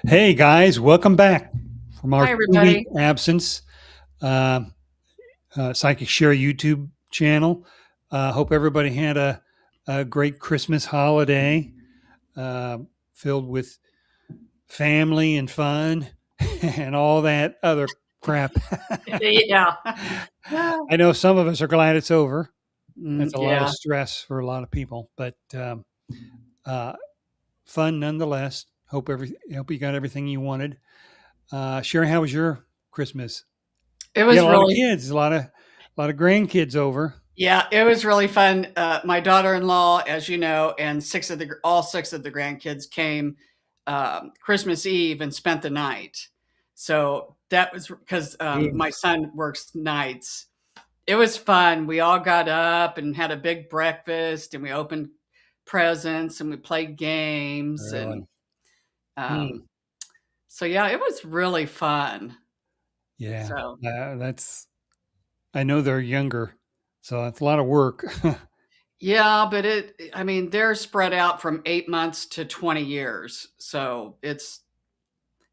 Hey guys, welcome back from our Hi, 2 week everybody. absence. Uh, Psychic Shari YouTube channel. Hope everybody had a great Christmas holiday uh, filled with family and fun and all that other crap. Yeah. I know some of us are glad it's over. That's a lot of Yeah. stress for a lot of people, but uh, fun nonetheless. Hope you got everything you wanted. Sherry, how was your Christmas? It You had was a lot of really, kids, a lot of grandkids over. yeah, it was really fun. My daughter-in-law, as you know, and all six of the grandkids came Christmas Eve and spent the night. So that was because my Yes. son works nights. It was fun. We all got up and had a big breakfast, and we opened presents and we played games, and Really? Hmm. um, so yeah, it was really fun. Yeah. So That's. I know they're younger, so that's a lot of work. yeah, but I mean, they're spread out from 8 months to 20 years. So it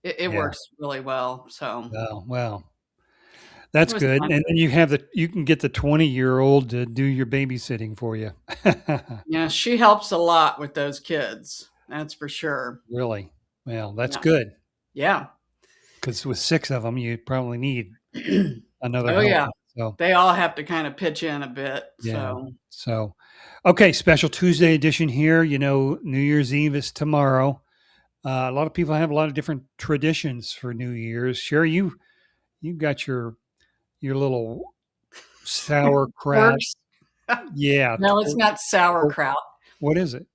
Yeah. works really well. So Well, it that's was good. fun. And then you can get the 20-year-old to do your babysitting for you. Yeah, she helps a lot with those kids. That's for sure. Really? Well, that's Yeah. good Yeah. because with six of them, you probably need another Oh, yeah. helper. So They all have to kind of pitch in a bit. yeah. So So, okay, special Tuesday edition here. New Year's Eve is tomorrow. A lot of people have a lot of different traditions for New Year's. Sherry, you got your little sauerkraut. works. Yeah, No, it's not twerk. sauerkraut. What is it?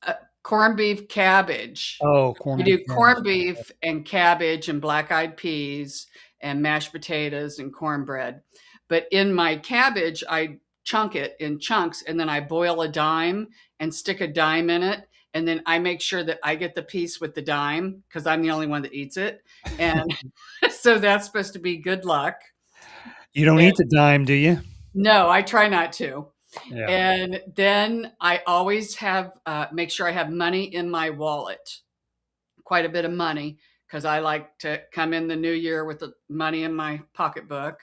Uh, Corned beef cabbage. Oh, I corned beef do cabbage. corned beef and cabbage and black-eyed peas and mashed potatoes and cornbread. But in my cabbage, I chunk it in chunks and then I boil a dime and stick a dime in it. And then I make sure that I get the piece with the dime because I'm the only one that eats it. And so that's supposed to be good luck. You don't And eat the dime, do you? no, I try not to. Yeah. And then I always have make sure I have money in my wallet, quite a bit of money, because I like to come in the new year with the money in my pocketbook.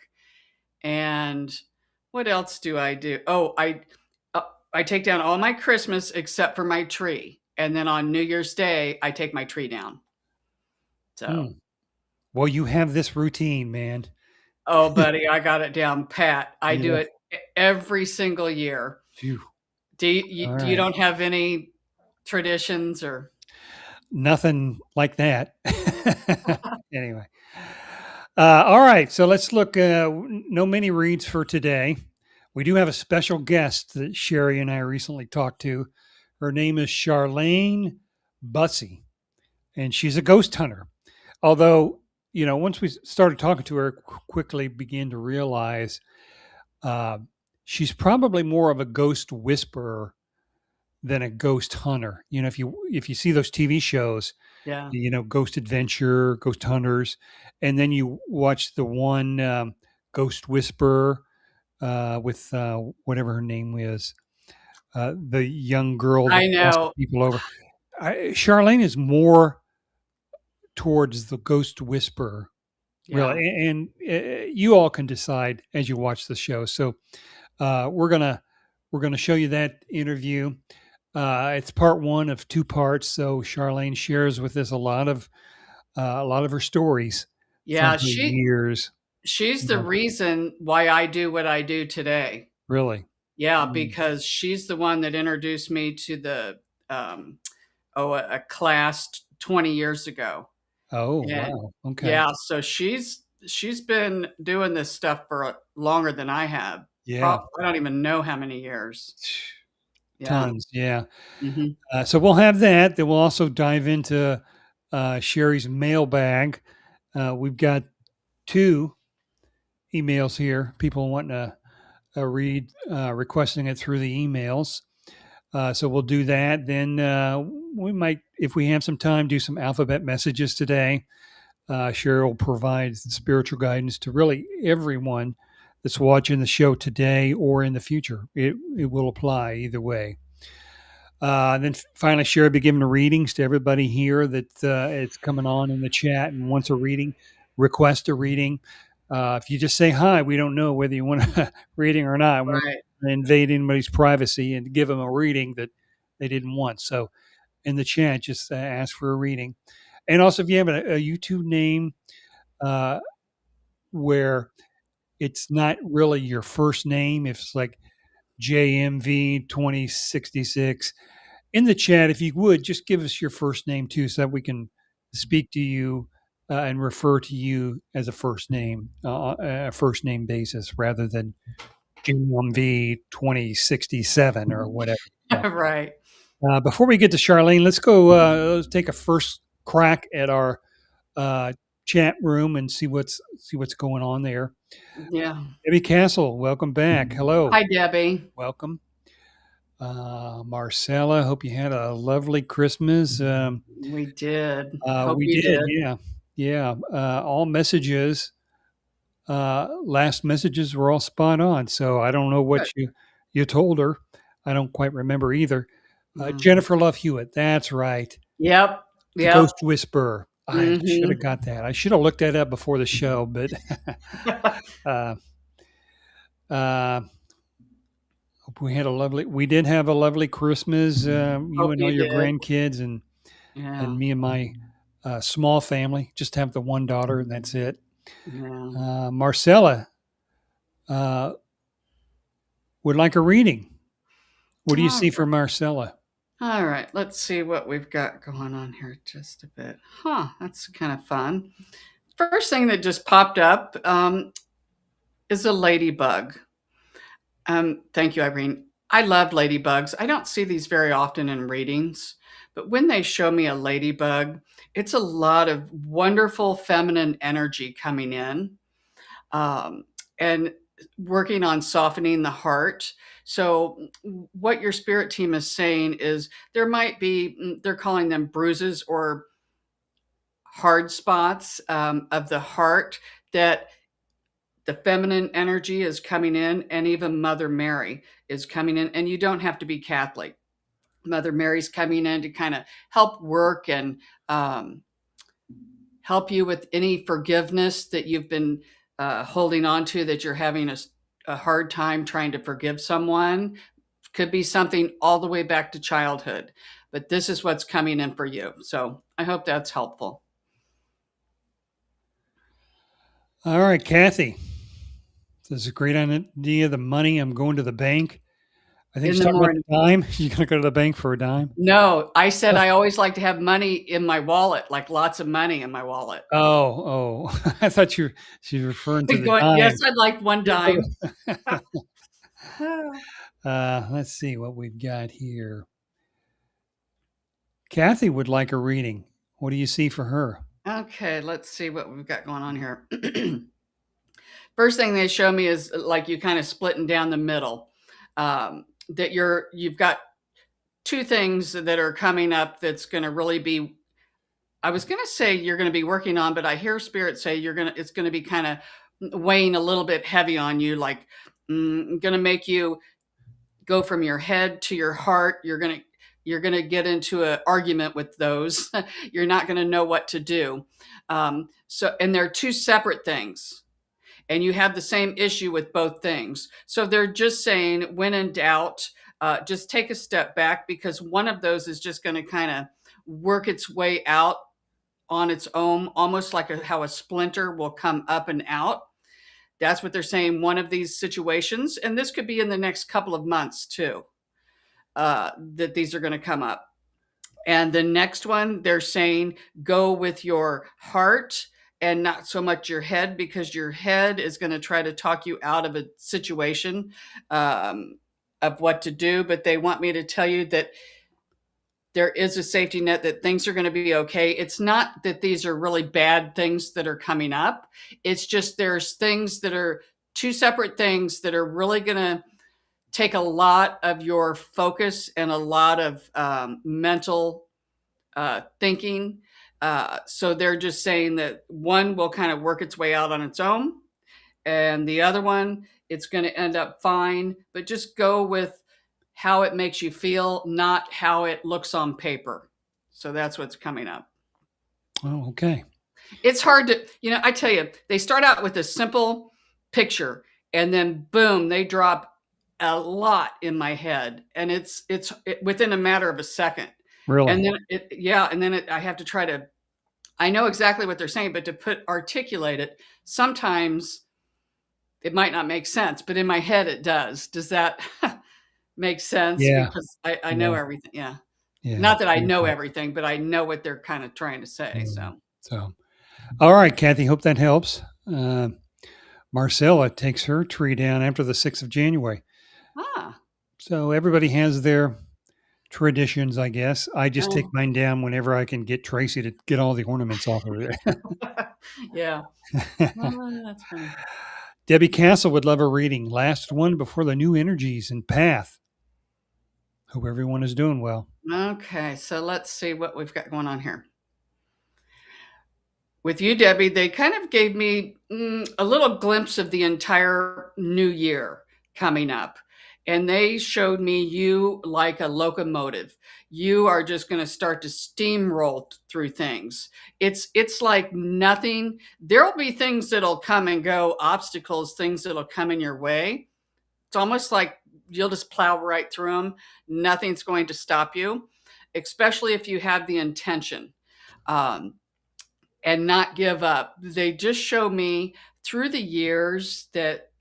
And what else do I do? Oh, I take down all my Christmas except for my tree, and then on New Year's Day I take my tree down. So, Hmm. Well, you have this routine, man. oh, buddy, I got it down pat. I do Yeah. it every single year. Phew. All Do you right. don't have any traditions or? Nothing like that. Anyway. All right. So let's look. No mini reads for today. We do have a special guest that Sherry and I recently talked to. Her name is Charlene Bussey, and she's a ghost hunter. Although, once we started talking to her, quickly began to realize uh, she's probably more of a ghost whisperer than a ghost hunter. If you see those TV shows, Yeah. Ghost Adventure, Ghost Hunters, and then you watch the one Ghost Whisperer with whatever her name is, the young girl that I passes know. people over. Charlene is more towards the Ghost Whisperer, Yeah. really, and you all can decide as you watch the show. So we're gonna show you that interview. It's part one of two parts. So Charlene shares with us a lot of her stories from Yeah, her years. she's You the know, reason why I do what I do today. really. Yeah, Mm. because she's the one that introduced me to the um, a class 20 years ago. Oh, And wow. Okay. yeah, so she's been doing this stuff for longer than I have. Yeah. I don't even know how many years. Yeah. Tons. Yeah. Hmm. So we'll have that. Then we'll also dive into Sherry's mailbag. We've got two emails here. People wanting to read, requesting it through the emails. So we'll do that. Then we might, if we have some time, do some alphabet messages today. Cheryl provides spiritual guidance to really everyone that's watching the show today or in the future. It will apply either way. And then finally, Sherry be giving the readings to everybody here that is coming on in the chat and wants a reading, request a reading. If you just say hi, we don't know whether you want a reading or not. We don't Right. invade anybody's privacy and give them a reading that they didn't want. So in the chat, just ask for a reading. And also, if you have a YouTube name uh, where it's not really your first name, if it's like JMV2066, in the chat, if you would, just give us your first name too, so that we can speak to you and refer to you as a first name basis rather than JMV2067 or whatever. So, Right. before we get to Charlene, let's go. Let's take a first crack at our uh, chat room and see what's going on there. Yeah. Debbie Castle, welcome back. Hello, Hi, Debbie. welcome. Marcella, hope you had a lovely Christmas. We did. Hope We you did, did. yeah, yeah. All messages, last messages were all spot on. So I don't know Good. what you told her. I don't quite remember either. Mhm. Jennifer Love Hewitt, that's right. Yep. The Yep. Ghost Whisperer. I should have Mhm. got that. I should have looked that up before the show, but uh, uh, hope we did have a lovely Christmas. You Hope and all you your did. grandkids and Yeah. me and my small family. Just have the one daughter, and that's it. Yeah. Marcella uh, would like a reading. What do you All see for Marcella? All right, let's see what we've got going on here just a bit. Huh, that's kind of fun. First thing that just popped up is a ladybug. Thank you, Irene. I love ladybugs. I don't see these very often in readings, but when they show me a ladybug, it's a lot of wonderful feminine energy coming in. Um, and working on softening the heart. So, what your spirit team is saying is there might be, they're calling them bruises or hard spots of the heart that the feminine energy is coming in, and even Mother Mary is coming in. And you don't have to be Catholic. Mother Mary's coming in to kind of help work and um, help you with any forgiveness that you've been holding on to, that you're having a hard time trying to forgive someone. Could be something all the way back to childhood, but this is what's coming in for you. So I hope that's helpful. All right, Kathy. This is a great idea. The money, I'm going to the bank. I think In she's the talking about morning. the dime. You're going to go to the bank for a dime? No, I said I always like to have money in my wallet, like lots of money in my wallet. Oh, oh. I thought she was referring to the Yes, dime. I'd like one dime. Let's see what we've got here. Kathy would like a reading. What do you see for her? Okay, let's see what we've got going on here. First thing they show me is like you kind of splitting down the middle. That you've got two things that are coming up that's going to really be. I was going to say you're going to be working on, but I hear spirit say it's going to be kind of weighing a little bit heavy on you, like going to make you go from your head to your heart. You're going to get into an argument with those. You're not going to know what to do. And they're two separate things, and you have the same issue with both things. So they're just saying, when in doubt, just take a step back, because one of those is just going to kind of work its way out on its own, almost like how a splinter will come up and out. That's what they're saying, one of these situations. And this could be in the next couple of months too, that these are going to come up. And the next one, they're saying go with your heart and not so much your head, because your head is going to try to talk you out of a situation of what to do. But they want me to tell you that there is a safety net, that things are going to be okay. It's not that these are really bad things that are coming up. It's just there's things that are two separate things that are really going to take a lot of your focus and a lot of mental thinking. So they're just saying that one will kind of work its way out on its own, and the other one, it's going to end up fine. But just go with how it makes you feel, not how it looks on paper. So that's what's coming up. Oh, okay. It's hard to, I tell you, they start out with a simple picture and then boom, they drop a lot in my head, and it's within a matter of a second. And Really? then I have to try to, I know exactly what they're saying, but to articulate it, sometimes it might not make sense, but in my head it does. Does that make sense? Yeah. Because I know Yeah. everything. Yeah. Yeah. Not that I know Okay. everything, but I know what they're kind of trying to say. Mm. So, So, all right, Kathy. Hope that helps. Marcella takes her tree down after the 6th of January. ah, So everybody has their traditions, I guess. I just take oh, mine down whenever I can get Tracy to get all the ornaments off of yeah. there. Oh, that's funny. Debbie Castle would love a reading. Last one before the new energies and path. Hope everyone is doing well. Okay, so let's see what we've got going on here. With you, Debbie, they kind of gave me a little glimpse of the entire new year coming up. And they showed me you like a locomotive. You are just going to start to steamroll through things. It's like nothing. There'll be things that'll come and go, obstacles, things that'll come in your way. It's almost like you'll just plow right through them. Nothing's going to stop you, especially if you have the intention. Um, and not give up. They just show me through the years that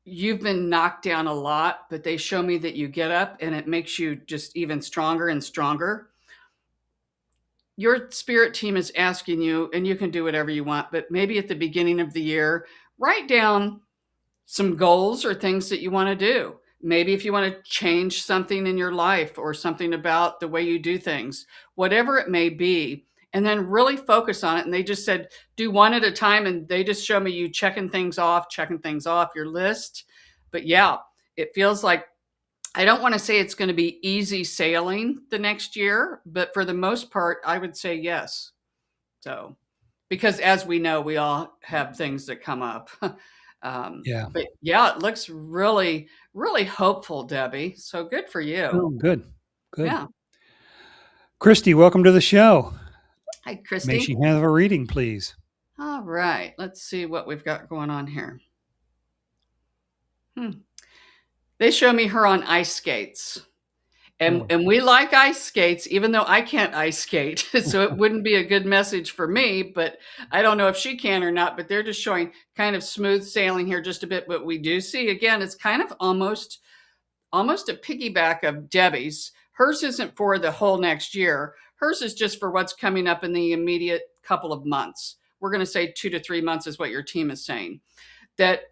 you've been knocked down a lot, but they show me that you get up and it makes you just even stronger and stronger. Your spirit team is asking you, and you can do whatever you want, but maybe at the beginning of the year, write down some goals or things that you want to do. Maybe if you want to change something in your life or something about the way you do things, whatever it may be, and then really focus on it. And they just said, do one at a time. And they just show me you checking things off your list. But yeah, it feels like, I don't want to say it's going to be easy sailing the next year, but for the most part, I would say yes. So, because as we know, we all have things that come up. Yeah. But yeah, it looks really, really hopeful, Debbie. So good for you. Oh, good. Good. Yeah. Christy, welcome to the show. Hi, May she Christy. have a reading, please. All right. Let's see what we've got going on here. They show me her on ice skates. And, Oh, and we like ice skates, even though I can't ice skate. So it wouldn't be a good message for me, but I don't know if she can or not. But they're just showing kind of smooth sailing here just a bit. But we do see, again, it's kind of almost a piggyback of Debbie's. Hers isn't for the whole next year. Hers is just for what's coming up in the immediate couple of months. We're going to say 2 to 3 months is what your team is saying. That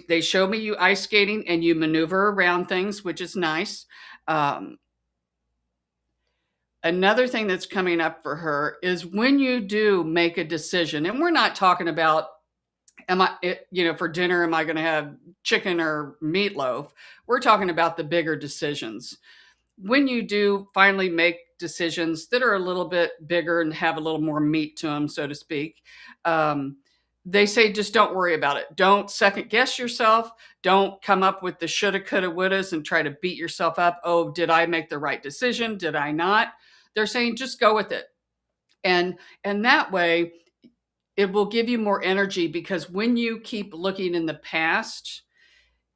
they show me you ice skating and you maneuver around things, which is nice. Another thing that's coming up for her is when you do make a decision, and we're not talking about, for dinner, am I going to have chicken or meatloaf? We're talking about the bigger decisions. When you do finally make decisions that are a little bit bigger and have a little more meat to them, so to speak, they say just don't worry about it. Don't second guess yourself. Don't come up with the shoulda, coulda, wouldas and try to beat yourself up. Oh, did I make the right decision? Did I not? They're saying just go with it. And that way it will give you more energy, because when you keep looking in the past,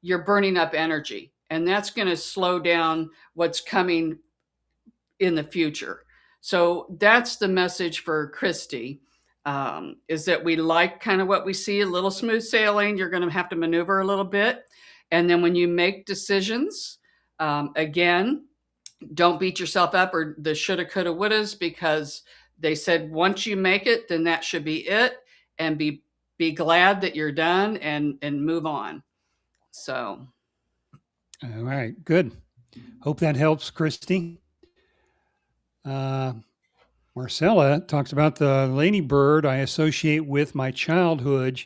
you're burning up energy, and that's going to slow down what's coming in the future. So that's the message for Christy, is that we like kind of what we see, a little smooth sailing. You're going to have to maneuver a little bit. And then when you make decisions, again, don't beat yourself up or the shoulda, coulda, wouldas, because they said once you make it, then that should be it, and be glad that you're done and move on. So, all right. Good. Hope that helps, Christy. Marcella talks about the ladybird I associate with my childhood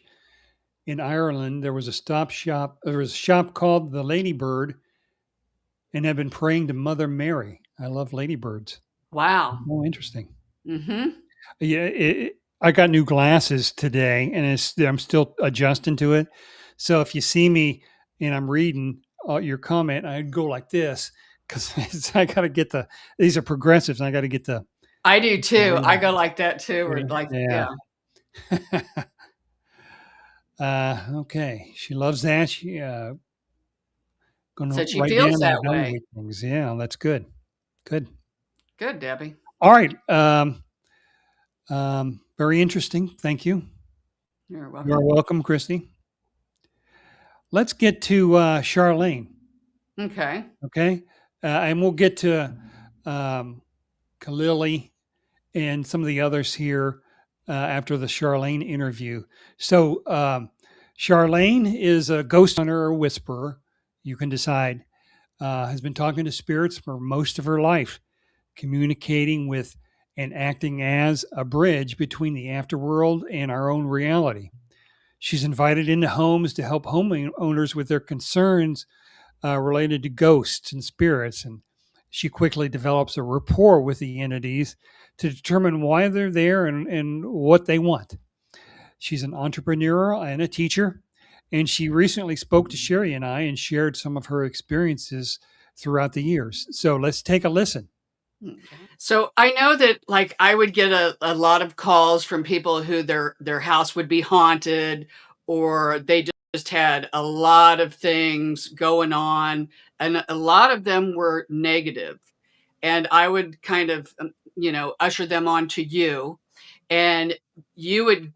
in Ireland. There was a shop called the Ladybird, and I've been praying to Mother Mary. I love ladybirds. wow. Oh, interesting. Mm-hmm. Yeah, I got new glasses today, and I'm still adjusting to it. So if you see me and I'm reading, your comment, I'd go like this because I got to get these are progressives, and I got to get the I do too. I real go like that too, or here. like, Yeah. yeah. Okay. She loves that. She gonna So she write feels down the that way. evaluate things. Yeah, that's good. Good. Good, Debbie. All right. Very interesting. Thank you. You're You're welcome. welcome, Christy. Let's get to Charlene. Okay. Okay. And we'll get to um, Kalili and some of the others here after the Charlene interview. So, Charlene is a ghost hunter or whisperer. You can decide. Has been talking to spirits for most of her life, communicating with and acting as a bridge between the afterworld and our own reality. She's invited into homes to help homeowners with their concerns related to ghosts and spirits. And she quickly develops a rapport with the entities to determine why they're there and what they want. She's an entrepreneur and a teacher. And she recently spoke to Sherry and I and shared some of her experiences throughout the years. So let's take a listen. So I know that like I would get a lot of calls from people who their house would be haunted, or they just had a lot of things going on, and a lot of them were negative. And I would kind of usher them on to you, and you would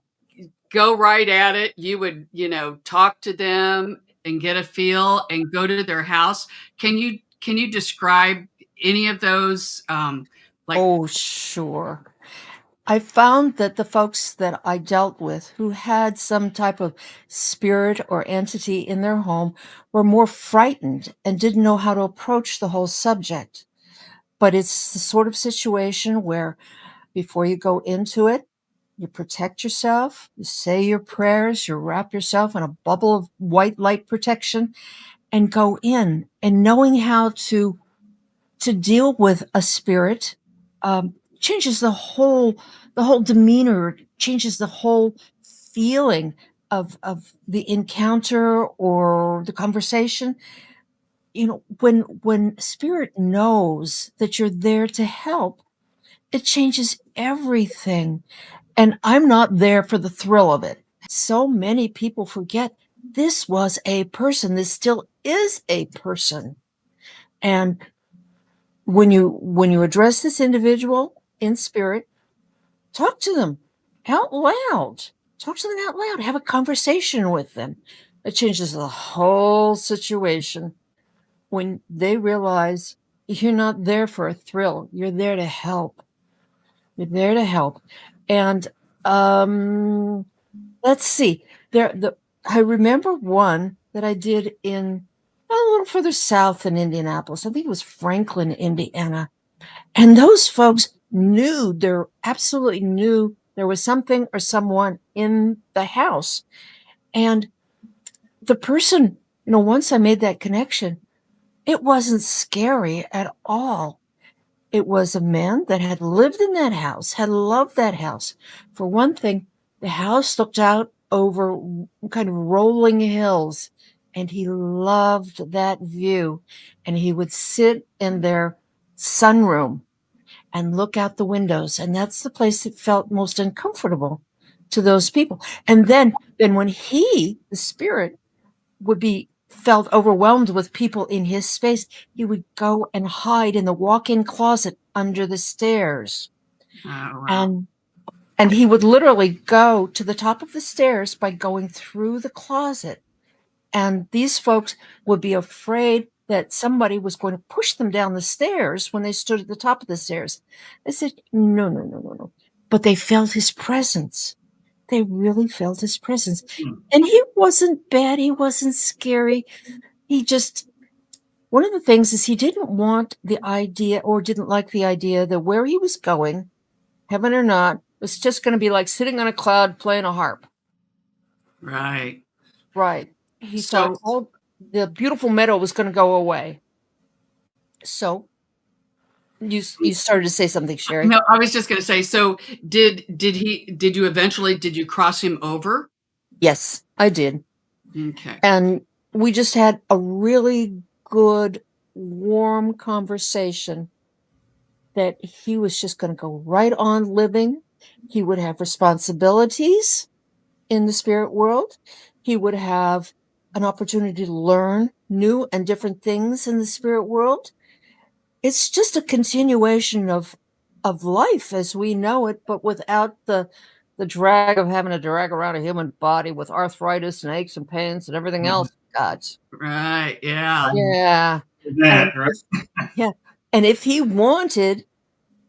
go right at it. You would, talk to them and get a feel and go to their house. Can you describe any of those like Oh, sure. I found that the folks that I dealt with who had some type of spirit or entity in their home were more frightened and didn't know how to approach the whole subject. But it's the sort of situation where before you go into it, you protect yourself, you say your prayers, you wrap yourself in a bubble of white light protection and go in. And knowing how to deal with a spirit changes the whole demeanor, changes the whole feeling of the encounter or the conversation. When spirit knows that you're there to help, it changes everything. And I'm not there for the thrill of it. So many people forget this was a person, this still is a person. And when you address this individual in spirit, talk to them out loud. Talk to them out loud. Have a conversation with them. It changes the whole situation when they realize you're not there for a thrill. You're there to help. You're there to help. And let's see. I remember one that I did in a little further south in Indianapolis. I think it was Franklin, Indiana. And those folks absolutely knew there was something or someone in the house. And the person, once I made that connection, it wasn't scary at all. It was a man that had lived in that house, had loved that house. For one thing, the house looked out over kind of rolling hills, and he loved that view. And he would sit in their sunroom and look out the windows. And that's the place that felt most uncomfortable to those people. And then when he, the spirit, felt overwhelmed with people in his space, he would go and hide in the walk-in closet under the stairs. oh, wow. And he would literally go to the top of the stairs by going through the closet. And these folks would be afraid that somebody was going to push them down the stairs when they stood at the top of the stairs. I said, no, no, no, no, no. But they felt his presence. They really felt his presence. And he wasn't bad. He wasn't scary. One of the things is he didn't want the idea or didn't like the idea that where he was going, heaven or not, was just going to be like sitting on a cloud playing a harp. Right. Right. He thought all the beautiful meadow was going to go away. So you started to say something, Sherry. No, I was just going to say, so did you cross him over? Yes, I did. Okay. And we just had a really good, warm conversation that he was just going to go right on living. He would have responsibilities in the spirit world. He would have an opportunity to learn new and different things in the spirit world. It's just a continuation of life as we know it, but without the drag of having to drag around a human body with arthritis and aches and pains and everything else. God. Right. Yeah. Yeah. That, And right? yeah. And if he wanted,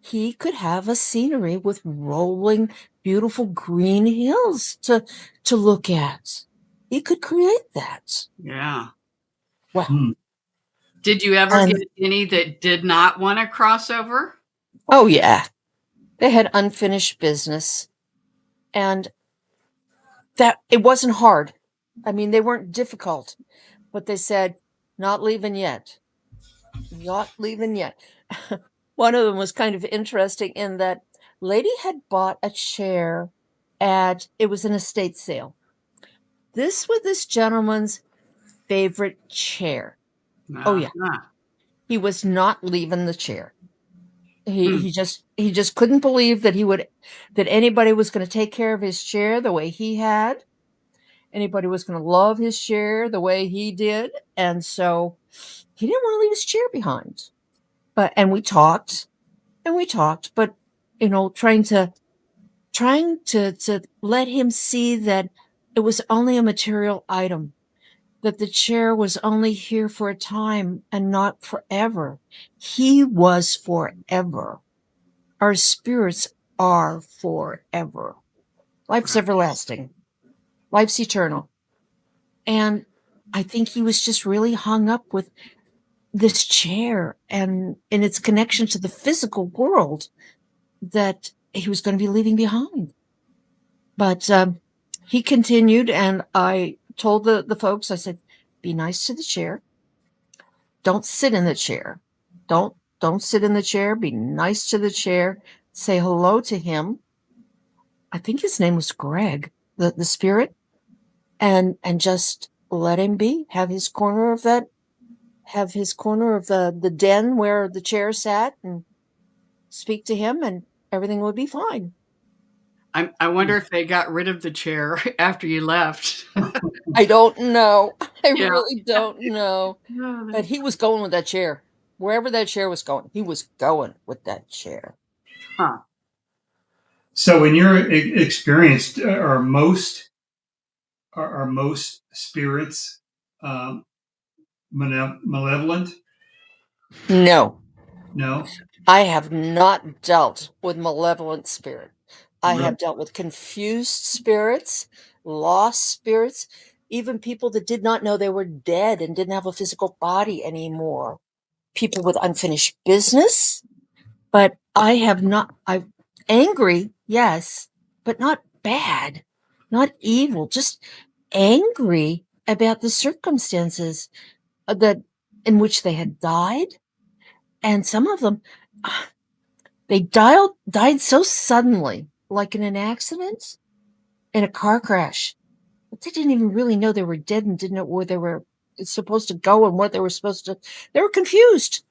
he could have a scenery with rolling, beautiful green hills to look at. He could create that. Yeah. Wow. Hmm. Did you ever And- get any that did not want to cross over? Oh, yeah. They had unfinished business. And that it wasn't hard. I mean, they weren't difficult, but they said, not leaving yet. Not leaving yet. One of them was kind of interesting in that lady had bought a chair it was an estate sale. This was this gentleman's favorite chair. Oh yeah. Uh-huh. He was not leaving the chair. Hmm. He just couldn't believe that that anybody was going to take care of his chair the way he had. Anybody was going to love his chair the way he did. And so he didn't want to leave his chair behind. And we talked but trying to let him see that it was only a material item, that the chair was only here for a time and not forever. He was forever. Our spirits are forever. Life's everlasting. Life's eternal. And I think he was just really hung up with this chair and in its connection to the physical world that he was going to be leaving behind. But he continued, and I told the folks, I said, be nice to the chair. Don't sit in the chair. Don't sit in the chair. Be nice to the chair. Say hello to him. I think his name was Greg, the spirit, and just let him be. Have his corner of the den where the chair sat, and speak to him, and everything would be fine. I wonder if they got rid of the chair after you left. I don't know. I Yeah. really don't know. But he was going with that chair. Wherever that chair was going, he was going with that chair. Huh. So, in your experience, are most spirits malevolent? No, No. I have not dealt with malevolent spirit. I Really? have dealt with confused spirits, lost spirits, even people that did not know they were dead and didn't have a physical body anymore. People with unfinished business. But I have not, I'm angry, yes, but not bad, not evil, just angry about the circumstances that in which they had died. And some of them, they died so suddenly, like in an accident, in a car crash. But they didn't even really know they were dead and didn't know where they were supposed to go and what they were supposed to. They were confused.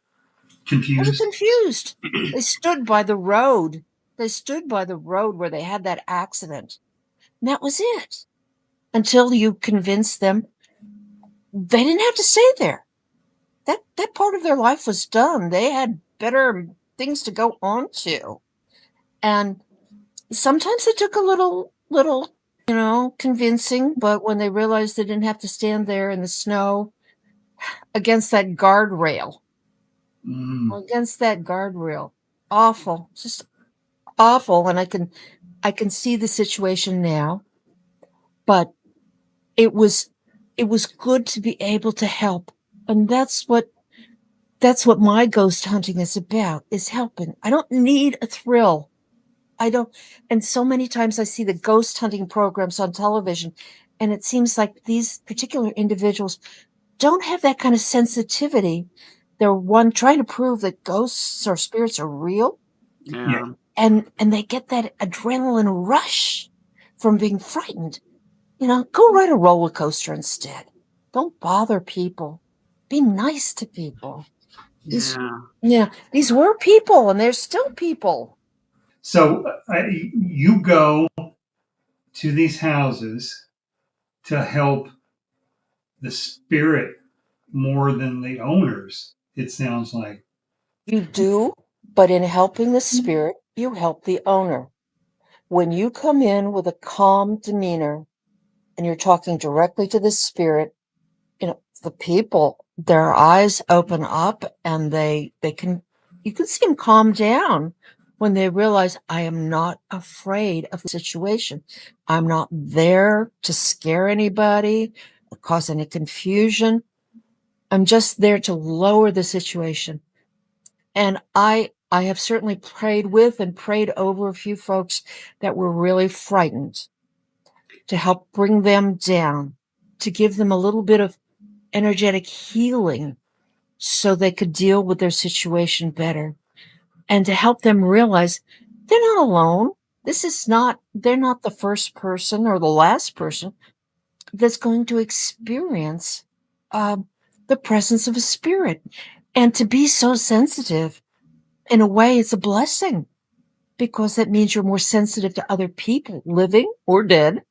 They were Confused. confused. They stood by the road. They stood by the road where they had that accident. And that was it. Until you convinced them they didn't have to stay there. That part of their life was done. They had better things to go on to. And sometimes it took a little, convincing, but when they realized they didn't have to stand there in the snow against that guardrail, awful, just awful. And I can see the situation now, but it was good to be able to help. And that's what my ghost hunting is about, is helping. I don't need a thrill. I don't. And so many times I see the ghost hunting programs on television, and it seems like these particular individuals don't have that kind of sensitivity. They're trying to prove that ghosts or spirits are real. Yeah. And they get that adrenaline rush from being frightened. Go ride a roller coaster instead. Don't bother people. Be nice to people. Yeah. These were people, and they're still people. So you go to these houses to help the spirit more than the owners, it sounds like. You do, but in helping the spirit, you help the owner. When you come in with a calm demeanor and you're talking directly to the spirit, the people, their eyes open up and you can see them calm down when they realize, I am not afraid of the situation. I'm not there to scare anybody or cause any confusion. I'm just there to lower the situation. And I have certainly prayed with and prayed over a few folks that were really frightened, to help bring them down, to give them a little bit of energetic healing so they could deal with their situation better, and to help them realize they're not alone. They're not the first person or the last person that's going to experience the presence of a spirit. And to be so sensitive, in a way, it's a blessing, because that means you're more sensitive to other people, living or dead.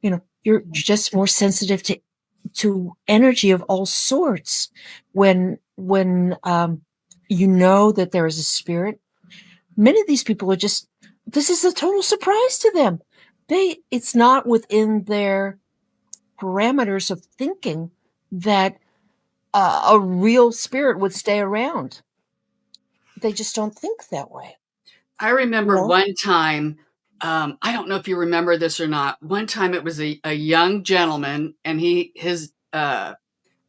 You're just more sensitive to energy of all sorts. When you know that there is a spirit, many of these people this is a total surprise to them. It's not within their parameters of thinking that a real spirit would stay around. They just don't think that way. I remember one time, I don't know if you remember this or not. One time it was a young gentleman, and I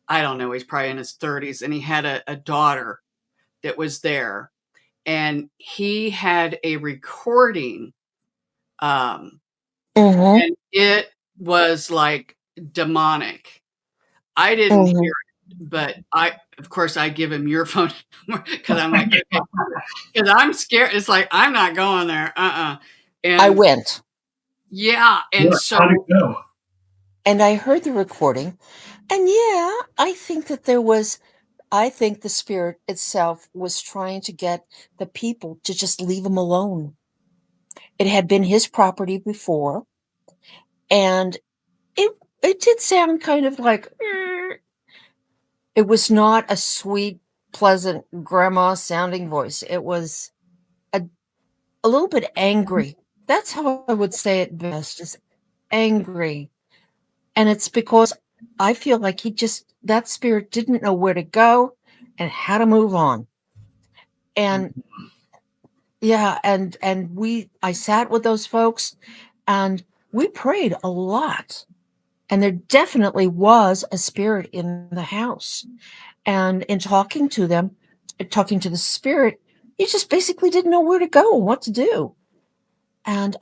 don't know, he's probably in his 30s, and he had a daughter that was there, and he had a recording, and it was like demonic. I didn't hear it, but of course, I give him your phone number because I'm like, okay, because I'm scared. It's like, I'm not going there. And I went. yeah. And so, how did it go? And I heard the recording. And yeah, I think the spirit itself was trying to get the people to just leave him alone. It had been his property before, and it did sound kind of like, it was not a sweet, pleasant grandma sounding voice. It was a little bit angry. That's how I would say it best, is angry. And it's because I feel like that spirit didn't know where to go and how to move on. And yeah, and I sat with those folks and we prayed a lot. And there definitely was a spirit in the house. And in talking to them, talking to the spirit, he just basically didn't know where to go and what to do. And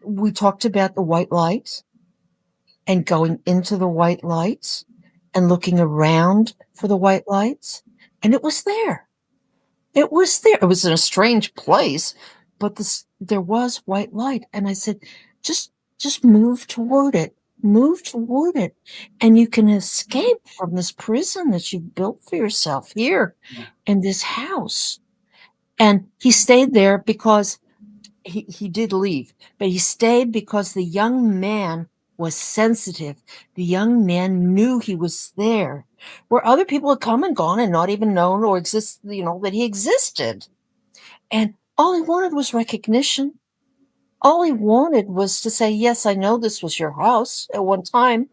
we talked about the white light and going into the white lights and looking around for the white lights. And it was there. It was there. It was in a strange place, but there was white light. And I said, just move toward it. Move toward it. And you can escape from this prison that you've built for yourself here in this house. And he stayed there because he did leave, but he stayed because the young man was sensitive. The young man knew he was there, where other people had come and gone and not even known or that he existed. And all he wanted was recognition. All he wanted was to say, yes, I know this was your house at one time.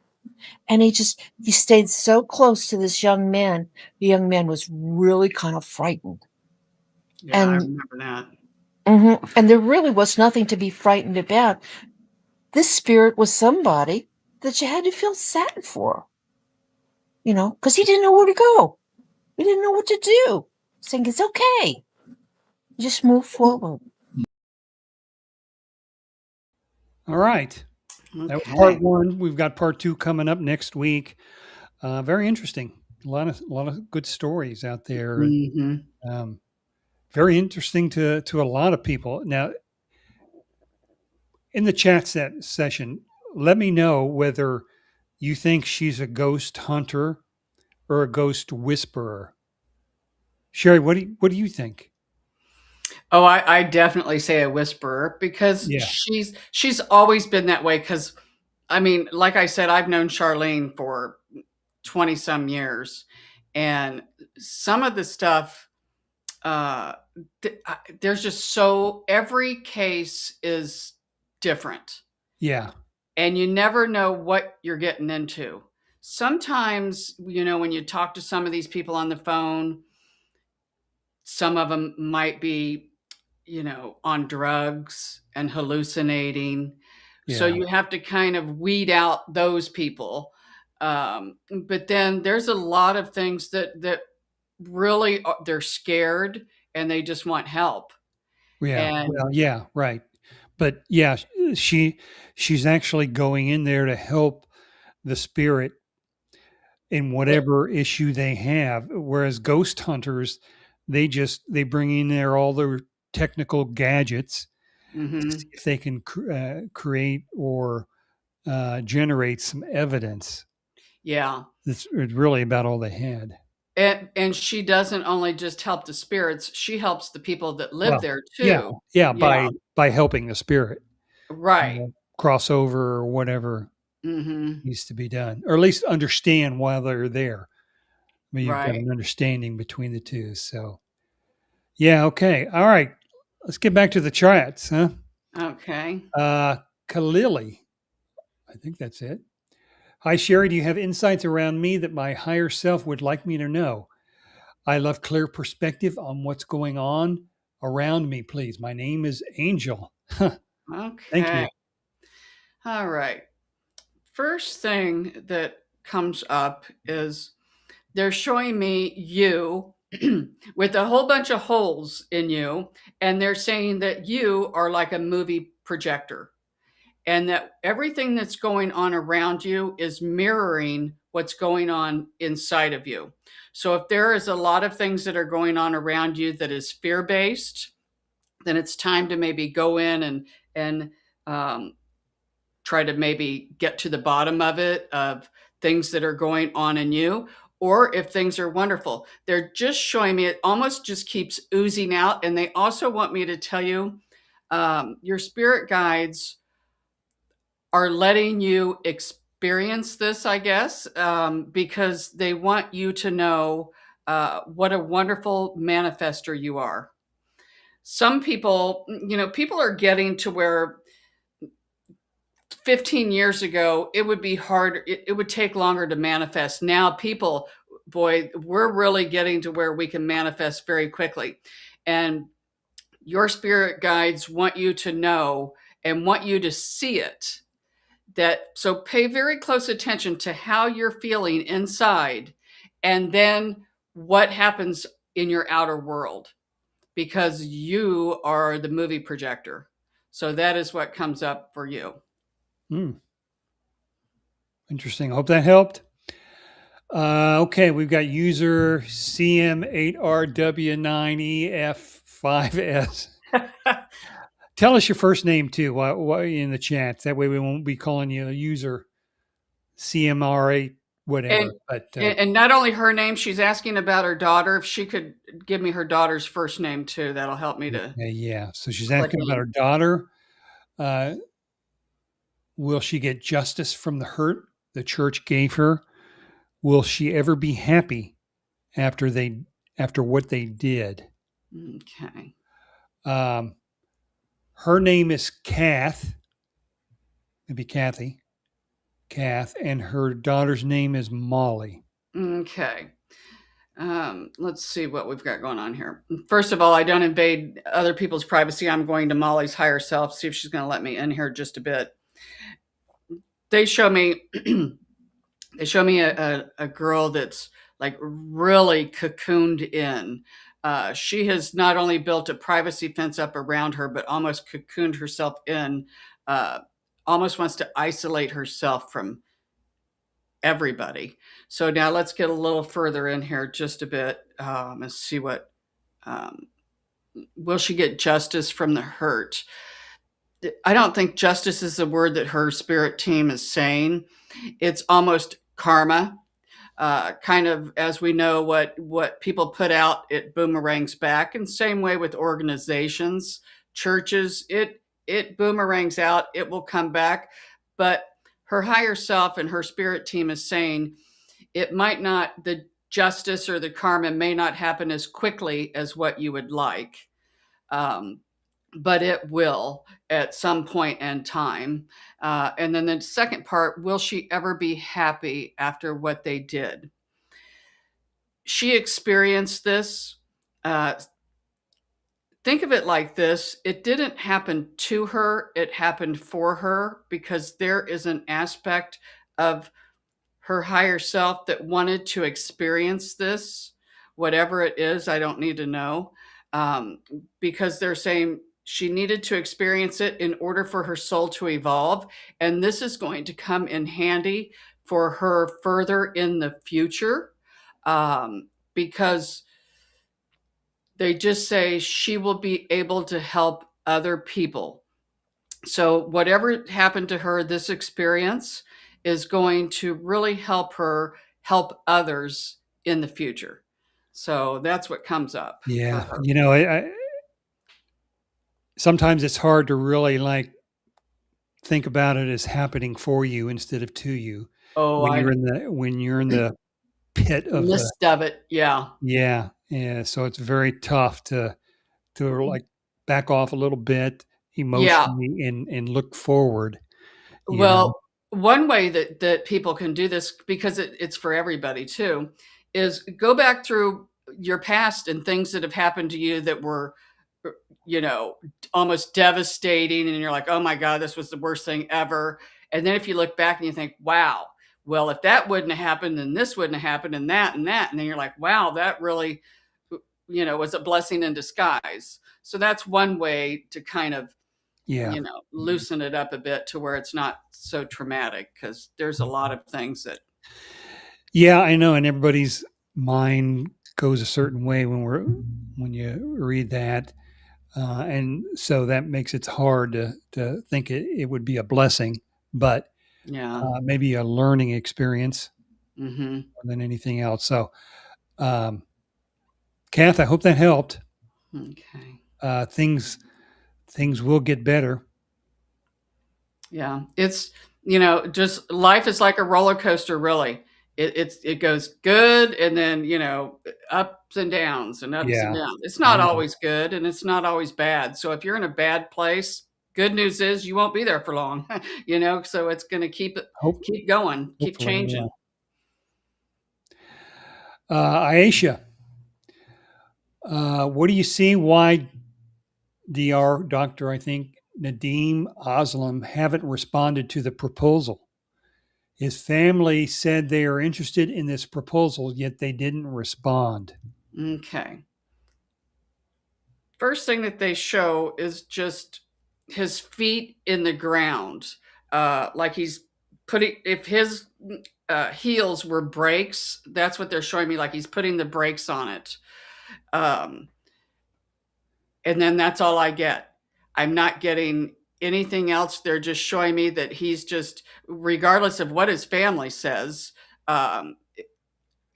And he stayed so close to this young man. The young man was really kind of frightened. yeah, I remember that. And there really was nothing to be frightened about. This spirit was somebody that you had to feel sad for, because he didn't know where to go. He didn't know what to do. Saying it's okay. Just move forward. All right. Okay. That was part one. We've got part two coming up next week. Very interesting. A lot of good stories out there. Mm-hmm. Very interesting to a lot of people. Now, in the chat session, let me know whether You think she's a ghost hunter or a ghost whisperer? Sherry, what do you think? Oh, I definitely say a whisperer because Yeah, she's always been that way. Because I mean, like I said, I've known Charlene for 20 some years, and some of the stuff, uh, there's just so every case is different, yeah, and you never know what you're getting into. Sometimes, when you talk to some of these people on the phone, some of them might be, on drugs and hallucinating. So yeah, you have to kind of weed out those people. But then there's a lot of things that really they're scared and they just want help. yeah. And Well, yeah, right. But yeah, she's actually going in there to help the spirit in it, whatever issue they have. Whereas ghost hunters, they bring in there all their technical gadgets to see mhm, if they can create or generate some evidence. yeah. It's really about all they had. And she doesn't only just help the spirits, she helps the people that live Well, there yeah, too. yeah, Yeah, by helping the spirit, right. crossover or whatever Mhm, needs to be done, or at least understand while they're there. I mean, you've got right. an understanding between the two. So, yeah, okay, all right. Let's get back to the charts, huh? Okay. Uh, Kalili, I think that's it. Hi, Sherry. Do you have insights around me that my higher self would like me to know? I love clear perspective on what's going on around me, please. My name is Angel. Thank Okay. you. All right. First thing that comes up is they're showing me you with a whole bunch of holes in you, and they're saying that you are like a movie projector and that everything that's going on around you is mirroring what's going on inside of you. So if there is a lot of things that are going on around you that is fear based, then it's time to maybe go in and um, try to maybe get to the bottom of it, of things that are going on in you, or if things are wonderful. They're just showing me it almost just keeps oozing out. And they also want me to tell you your spirit guides are letting you experience this, I guess, because they want you to know what a wonderful manifester you are. Some people, people are getting to where 15 years ago, it would be hard. It would take longer to manifest. Now, people, boy, we're really getting to where we can manifest very quickly. And your spirit guides want you to know and want you to see it. So pay very close attention to how you're feeling inside and then what happens in your outer world because you are the movie projector. So that is what comes up for you. Hmm, interesting. I hope that helped. Okay, we've got user CM8RW9EF5S. Tell us your first name too in the chat. That way we won't be calling you a user CMR8 And whatever. But and not only her name, she's asking about her daughter. If she could give me her daughter's first name too, that'll help me to yeah, so she's click asking about in. her daughter. Uh, will she get justice from the hurt the church gave her? Will she ever be happy after what they did? Okay. Um, her name is Kath, maybe Kath, and her daughter's name is Molly. Okay. Let's see what we've got going on here. First of all, I don't invade other people's privacy. I'm going to Molly's higher self, see if she's going to let me in here just a bit. They show me they show me a girl that's like really cocooned in. She has not only built a privacy fence up around her, but almost cocooned herself in. Uh, Almost wants to isolate herself from everybody. So now let's get a little further in here, just a bit. Let's see what um, will she get justice from the hurt? I don't think justice is the word that her spirit team is saying. It's almost karma. Kind of, as we know, what people put out, it boomerangs back. And same way with organizations, churches, it boomerangs out, it will come back. But her higher self and her spirit team is saying it might not, the justice or the karma may not happen as quickly as what you would like. Um, but it will at some point in time. And then the second part, will she ever be happy after what they did? She experienced this. Uh, think of it like this: it didn't happen to her, it happened for her, because there is an aspect of her higher self that wanted to experience this, whatever it is. I don't need to know, um, because they're saying she needed to experience it in order for her soul to evolve. And this is going to come in handy for her further in the future, because they just say she will be able to help other people. So, whatever happened to her, this experience is going to really help her help others in the future. So, that's what comes up for Yeah. her. Sometimes it's hard to really like think about it as happening for you instead of to you Oh, when I you're know. in the pit The of the midst of it. Yeah. yeah. So it's very tough to like back off a little bit Yeah. emotionally and look forward, you know? Well, one way that people can do this, because it's for everybody too, is go back through your past and things that have happened to you that were, uh, you know, almost devastating, and you're like, "Oh my god, this was the worst thing ever." And then if you look back and you think, "Wow, well, if that wouldn't have happened, then this wouldn't have happened, and that and that," and then you're like, "Wow, that really, was a blessing in disguise." So that's one way to kind of, Yeah. loosen it up a bit to where it's not so traumatic, because there's a lot of things that, Yeah, I know, and everybody's mind goes a certain way when you read that, and so that makes it hard to think it would be a blessing, but yeah. maybe a learning experience Hmm. more than anything else. So, um, Kath, I hope that helped. Okay. Uh, things things will get better. Yeah. It's, just life is like a roller coaster, really. It goes good, and then, ups and downs and ups and Yeah, downs. It's I not know. always good, and it's not always bad. So if you're in a bad place, good news is you won't be there for long. So it's going to Hope keep going, keep hopefully, yeah. changing. Aisha, what do you see? Why Dr. Doctor, I think Nadim Aslam haven't responded to the proposal? His family said they are interested in this proposal, yet they didn't respond. Okay. First thing that they show is just his feet in the ground, like he's putting, if his heels were brakes, that's what they're showing me, like he's putting the brakes on it. um, and then that's all I get. I'm not getting anything else. They're just showing me that he's just, regardless of what his family says, um,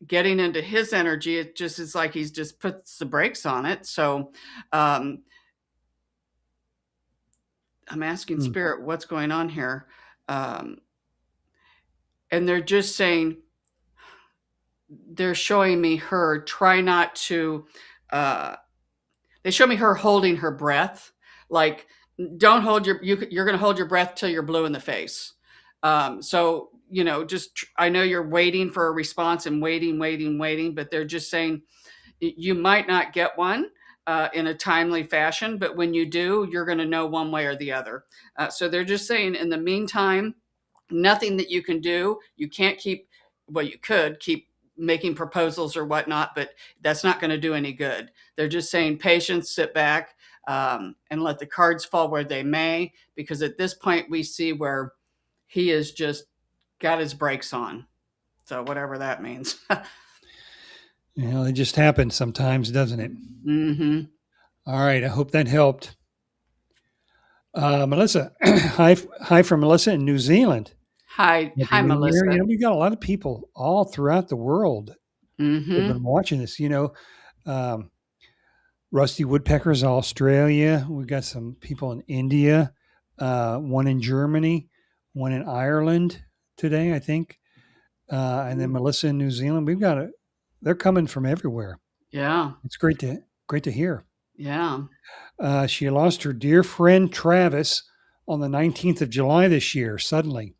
getting into his energy, it just is like he's just puts the brakes on it. So, um, I'm asking Hmm. spirit, what's going on here? Um, and they're just saying, they're showing me her try not to, uh, they show me her holding her breath. Like, don't hold you're going to hold your breath till you're blue in the face. So, just, I know you're waiting for a response and waiting, waiting, waiting, but they're just saying you might not get one in a timely fashion, but when you do, you're going to know one way or the other. So they're just saying, in the meantime, nothing that you can do. You can't keep, well, you could keep making proposals or whatnot, but that's not going to do any good. They're just saying, patience, sit back, and let the cards fall where they may, because at this point we see where he is just got his brakes on. So whatever that means. It just happens sometimes, doesn't it? Hmm. All right. I hope that helped. Melissa, hi from Melissa in New Zealand. Happy Hi, New Year. Melissa. We've got a lot of people all throughout the world who've been Mm-hmm. watching this. Um, Rusty Woodpeckers, Australia. We've got some people in India, one in Germany, one in Ireland today, I think. And then Melissa in New Zealand. They're coming from everywhere. Yeah, It's great to hear. yeah. She lost her dear friend Travis on the 19th of July this year, suddenly.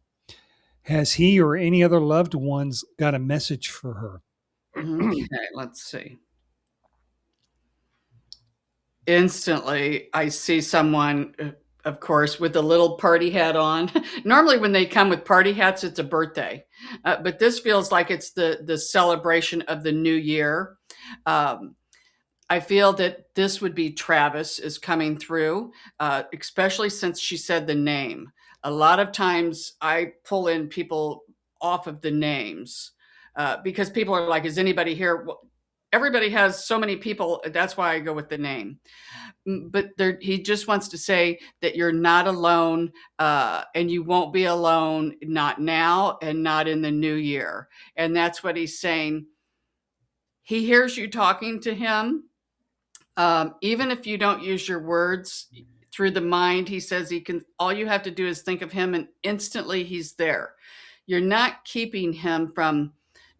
Has he or any other loved ones got a message for her? Okay, let's see. Instantly, I see someone, of course, with a little party hat on. Normally, when they come with party hats, it's a birthday, but this feels like it's the celebration of the new year. Um, I feel that this would be Travis is coming through, especially since she said the name. A lot of times I pull in people off of the names because people are like, is anybody here? Well, everybody has so many people. That's why I go with the name. But he just wants to say that you're not alone and you won't be alone, not now and not in the new year. And that's what he's saying. He hears you talking to him even if you don't use your words through the mind. He says he can, all you have to do is think of him and instantly he's there. You're not keeping him from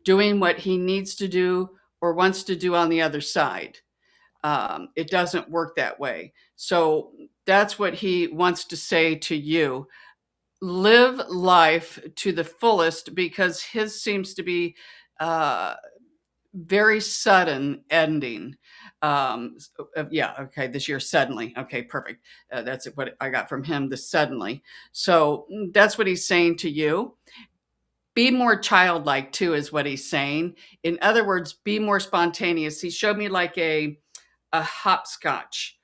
doing what he needs to do or wants to do on the other side. It doesn't work that way. So that's what he wants to say to you. Live life to the fullest, because his seems to be uh, very sudden ending. Yeah, okay, this year suddenly. Okay, perfect. That's what I got from him, the suddenly. So that's what he's saying to you. Be more childlike too, is what he's saying. In other words, be more spontaneous. He showed me like a hopscotch.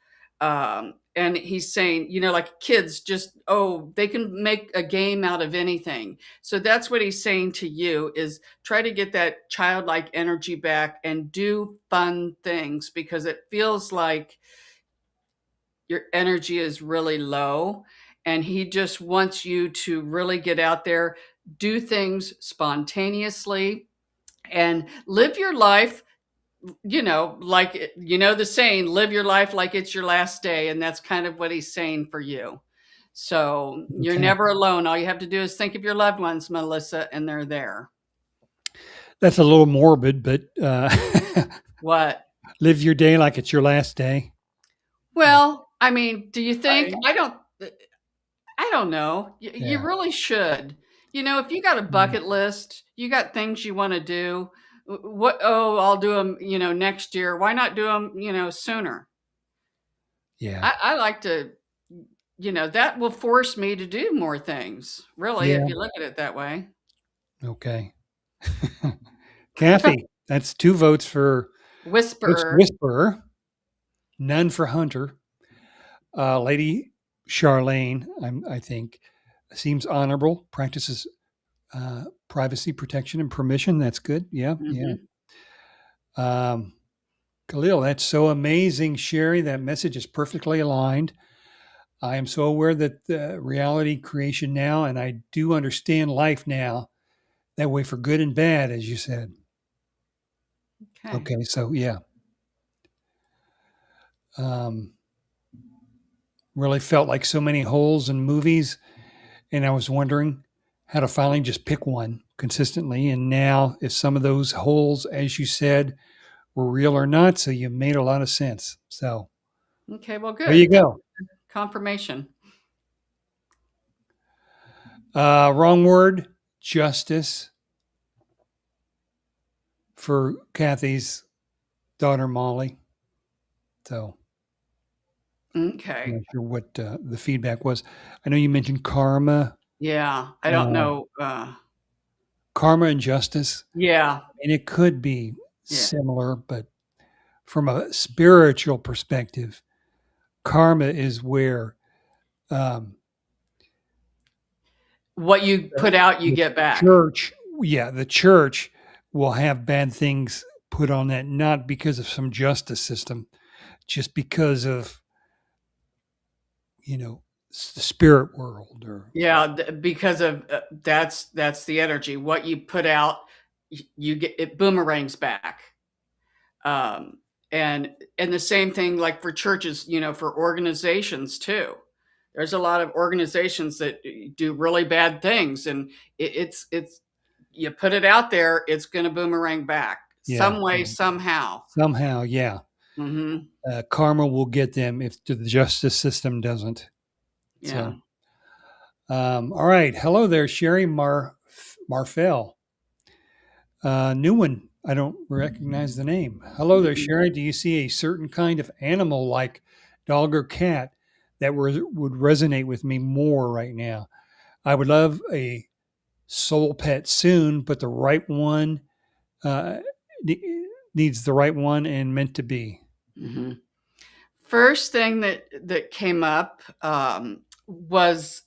And he's saying, like kids just, oh, they can make a game out of anything. So that's what he's saying to you is try to get that childlike energy back and do fun things, because it feels like your energy is really low. And he just wants you to really get out there, do things spontaneously, and live your life, like, the saying, live your life like it's your last day. And that's kind of what he's saying for you. So you're Okay. never alone. All you have to do is think of your loved ones, Melissa, and they're there. That's a little morbid, but What? live your day like it's your last day. Well, I mean, do you think? I, I don't know. You yeah. really should. If you got a bucket list, you got things you want to do. What? Oh, I'll do them, next year. Why not do them, sooner? Yeah. I like to, that will force me to do more things, really, if Yeah. you look at it that way. Okay. Kathy, that's 2 votes for Ghost Whisperer. Whisperer, none for Hunter. Lady Charlene, I think, seems honorable, practices privacy protection and permission. That's good. Yeah. Yeah. Mhm. Um, Khalil, that's so amazing, Sherry. That message is perfectly aligned. I am so aware that reality creation now, and I do understand life now that way for good and bad, as you said. Okay. Okay, so yeah, um, really felt like so many holes in movies, and I was wondering how to finally just pick one consistently. And now, if some of those holes, as you said, were real or not, so you made a lot of sense. So Okay, well, there you good. That's go. confirmation. Wrong word, justice for Kathy's daughter Molly. So I'm Okay. not sure what the feedback was. I know you mentioned karma, Yeah, I don't uh, know. karma and justice, Yeah, and it could be yeah. similar, but from a spiritual perspective, karma is where um, What you put out, you the get back. church, yeah, the church will have bad things put on that, not because of some justice system, just because of, you know, spirit world, or Yeah, because of that's the energy. What you put out, you get it boomerangs back. Um, and the same thing like for churches, for organizations too. There's a lot of organizations that do really bad things, and it's you put it out there, it's going to boomerang back yeah, some way, somehow. somehow, yeah. Hmm. Karma will get them if the justice system doesn't. Yeah. So, all right. Hello there, Sherry Marfell. New one. I don't recognize the name. Hello there, Mhm. Sherry. Do you see a certain kind of animal like dog or cat that would resonate with me more right now? I would love a soul pet soon, but the right one uh, needs the right one and meant to be. Mhm. First thing that came up was,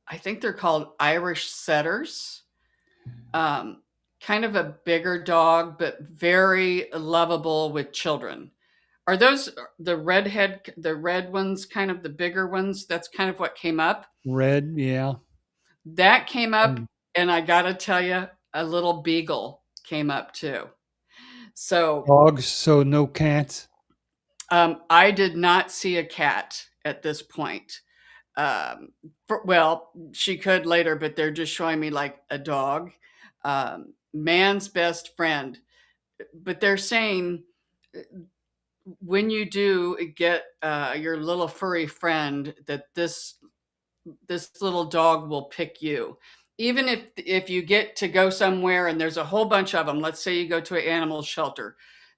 I think they're called Irish setters. Um, Kind of a bigger dog, but very lovable with children. Are those the red ones, kind of the bigger ones? That's kind of what came up. Red, yeah. That came up, And and I got to tell you, a little beagle came up too. So dogs, so no cats. I did not see a cat at this point. Well, she could later, but they're just showing me like a dog, man's best friend. But they're saying when you do get your little furry friend, that this little dog will pick you. Even if you get to go somewhere and there's a whole bunch of them, let's say you go to an animal shelter,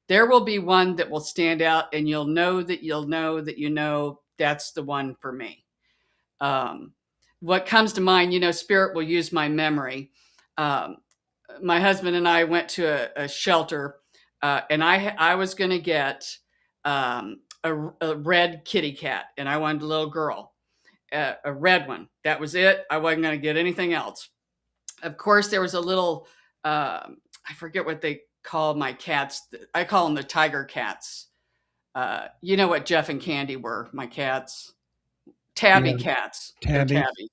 there will be one that will stand out, and you'll know that that's the one for me. Um, what comes to mind, spirit will use my memory. Um, my husband and I went to a shelter, and I was going to get a red kitty cat, and I wanted a little girl, a red one. That was it. I wasn't going to get anything else. Of course, there was a little, I forget what they call my cats. I call them the tiger cats. You know what Jeff and Candy were, my cats? Yeah, Tabby cats. They're tabby. tabby.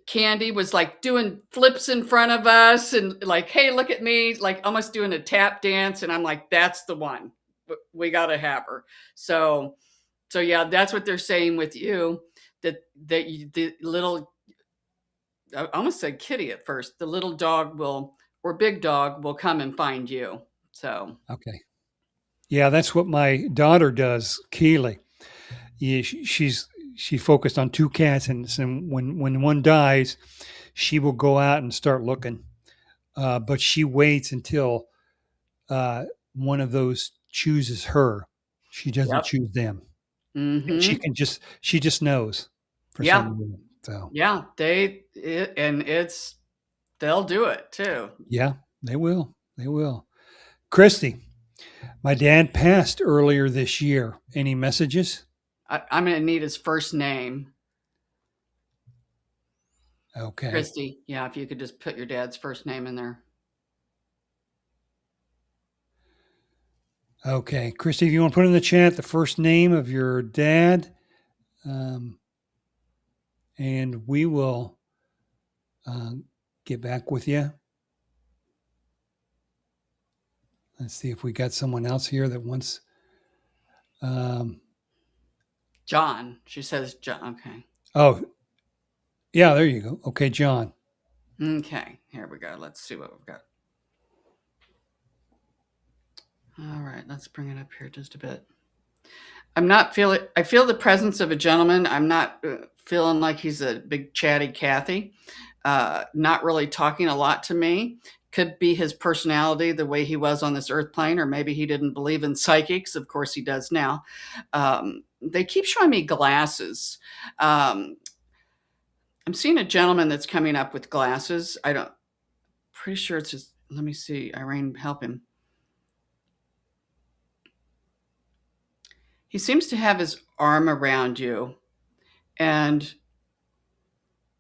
Candy was like doing flips in front of us and like, hey, look at me, like almost doing a tap dance. And I'm like, that's the one. We got to have her. So yeah, that's what they're saying with you. The little, I almost said kitty at first. The little dog will, or big dog will come and find you. So Okay. Yeah, that's what my daughter does, Keely. Yeah, she focused on two cats, and so when one dies, she will go out and start looking. But she waits until uh, one of those chooses her. She doesn't yep. choose them, and Mm-hmm. she just knows for Yeah. some reason. So Yeah. And they'll do it too. yeah, they will. They will. Christy, my dad passed earlier this year. Any messages? I'm going to need his first name. Okay. Christy. Yeah. If you could just put your dad's first name in there. Okay, Christy, if you want to put in the chat the first name of your dad, um, and we will uh, get back with you. Let's see if we got someone else here that wants. Um, John. She says John. Okay. oh, yeah, there you go. Okay, John. Okay. Here we go. Let's see what we've got. All right. Let's bring it up here just a bit. I feel the presence of a gentleman. I'm not feeling like he's a big chatty Cathy. Not really talking a lot to me. Could be his personality, the way he was on this earth plane, or maybe he didn't believe in psychics. Of course, he does now. They keep showing me glasses. Um, I'm seeing a gentleman that's coming up with glasses. Pretty sure it's his. Let me see. Irene, help him. He seems to have his arm around you, and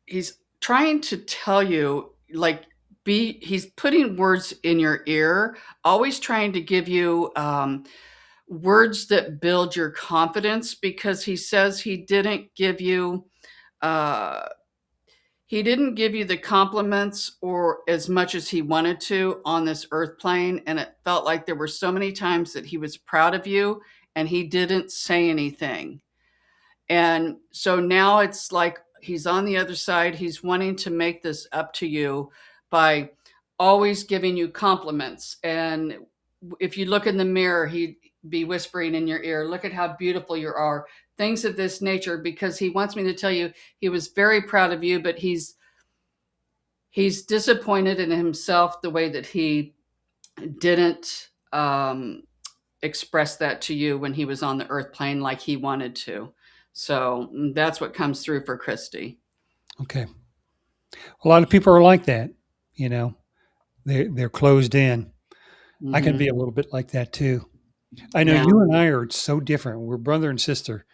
he's trying to tell you, like, he's putting words in your ear, always trying to give you words that build your confidence, because he says he didn't give you the compliments or as much as he wanted to on this earth plane. And it felt like there were so many times that he was proud of you and he didn't say anything. And so now it's like he's on the other side. He's wanting to make this up to you by always giving you compliments. And if you look in the mirror, he'd be whispering in your ear, look at how beautiful you are, things of this nature, because he wants me to tell you he was very proud of you, but he's disappointed in himself the way that he didn't express that to you when he was on the earth plane like he wanted to. So that's what comes through for Christy. Okay. A lot of people are like that, you know. They're closed in. I can be a little bit like that too. I know Yeah. you and I are so different. We're brother and sister,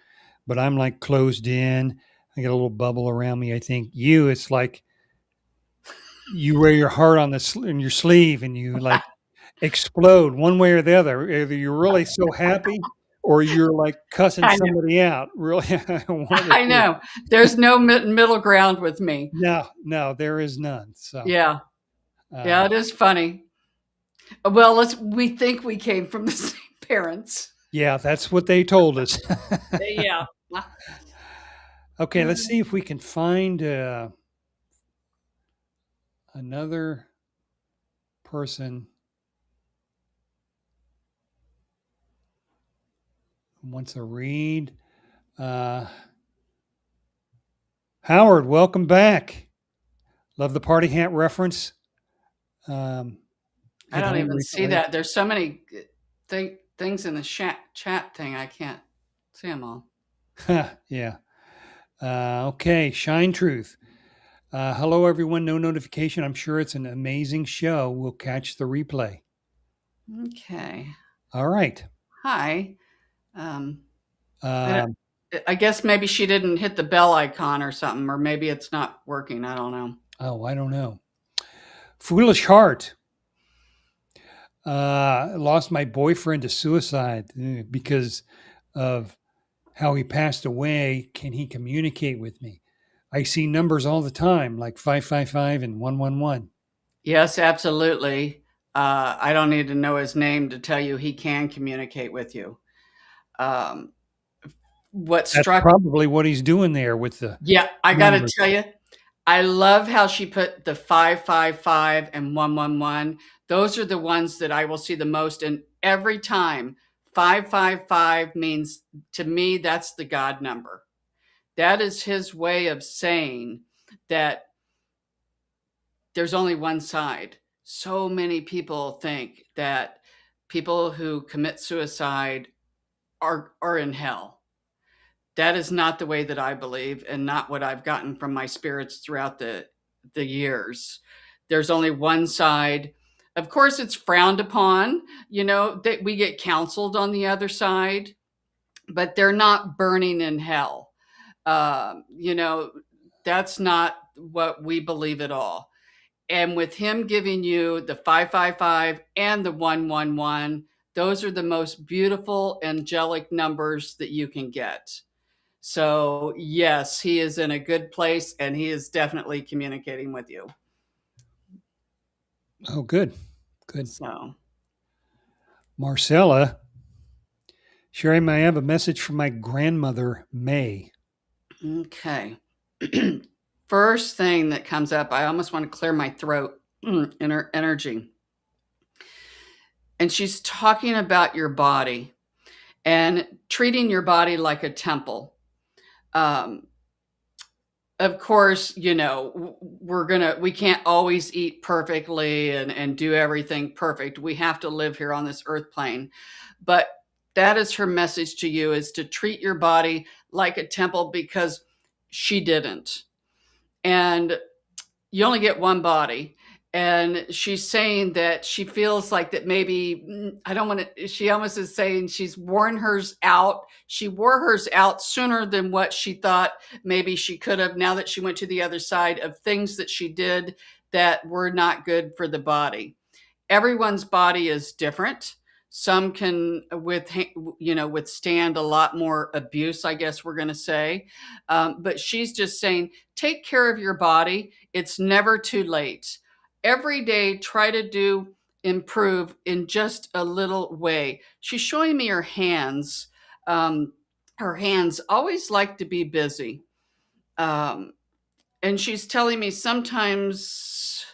but I'm like closed in. I get a little bubble around me. I think you, it's like you wear your heart on in your sleeve and you like explode one way or the other. Either you're really so happy or you're like cussing I know. somebody out. Really, one of the I two. know. There's no middle ground with me. No, there is none. So Yeah. Yeah, it is funny. Well, we think we came from the same parents. yeah, that's what they told us. Yeah. Okay, let's see if we can find another person who wants to read. Howard, welcome back. Love the party hat reference. I don't even see that. There's so many things in the chat thing. I can't see them all. Yeah. Okay, Shine Truth. Hello, everyone. No notification. I'm sure it's an amazing show. We'll catch the replay. Okay. All right. Hi. I guess maybe she didn't hit the bell icon or something, or maybe it's not working. I don't know. Oh, I don't know. Foolish Heart. Lost my boyfriend to suicide because of how he passed away. Can he communicate with me? I see numbers all the time, like 555 and 111. Yes, absolutely. I don't need to know his name to tell you he can communicate with you. What That's struck probably what he's doing there with the Yeah, I got to numbers. tell you, I love how she put the 555 and 111. Those are the ones that I will see the most. And every time 555 means, to me, that's the God number. That is his way of saying that there's only one side. So many people think that people who commit suicide are in hell. That is not the way that I believe, and not what I've gotten from my spirits throughout the years. There's only one side. Of course, it's frowned upon, that we get counseled on the other side, but they're not burning in hell. That's not what we believe at all. And with him giving you the 555 and the 111, those are the most beautiful angelic numbers that you can get. So yes, he is in a good place and he is definitely communicating with you. Oh, good. Good. So Marcella, Shari, may I have a message from my grandmother, May? Okay. First thing that comes up, I almost want to clear my throat in her energy. And she's talking about your body and treating your body like a temple. Of course, we can't always eat perfectly and do everything perfect. We have to live here on this earth plane. But that is her message to you, is to treat your body like a temple, because she didn't. And you only get one body. And she's saying that she feels like that maybe, she almost is saying she's worn hers out. She wore hers out sooner than what she thought maybe she could have, now that she went to the other side of things that she did that were not good for the body. Everyone's body is different. Some can withstand a lot more abuse, I guess we're going to say. But she's just saying, take care of your body. It's never too late. Every day, try to improve in just a little way. She's showing me her hands. Her hands always like to be busy. Um, and she's telling me sometimes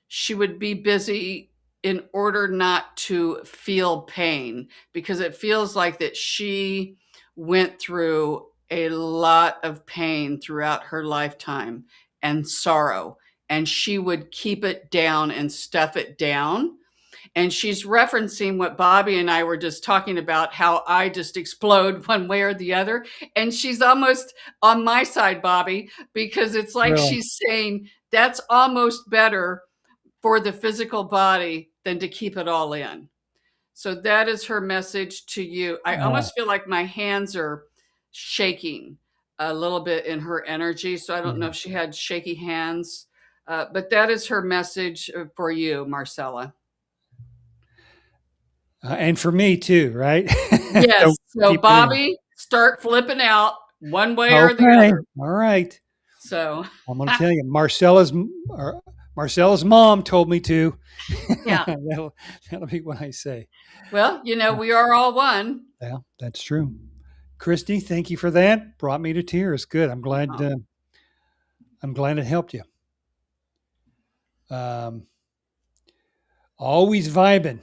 she would be busy in order not to feel pain, because it feels like that she went through a lot of pain throughout her lifetime and sorrow, and she would keep it down and stuff it down. And she's referencing what Bobby and I were just talking about, how I just explode one way or the other. And she's almost on my side, Bobby, because it's like Really? she's saying that's almost better for the physical body than to keep it all in. So that is her message to you. I almost feel like my hands are shaking a little bit in her energy. So I don't know if she had shaky hands, but that is her message for you, Marcella. And for me too, right? Yes. So keep it in. Bobby, start flipping out one way or the Okay. other. All right. So I'm going to tell you, Marcella's mom told me to. yeah. that'll be what I say. Well, we are all one. Yeah, that's true. Christy, thank you for that. Brought me to tears. Good. I'm glad. I'm glad it helped you. Always vibing.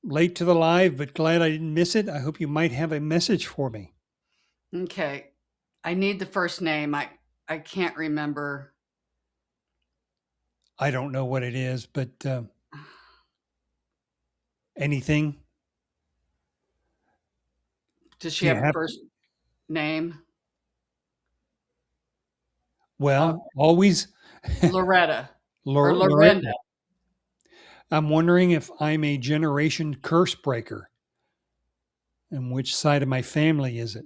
Late to the live, but glad I didn't miss it. I hope you might have a message for me. Okay. I need the first name. I can't remember. I don't know what it is, but anything. Does she have a first name? Well, always Loretta. Or Loretta. Lorinda. I'm wondering if I'm a generation curse breaker. And which side of my family is it?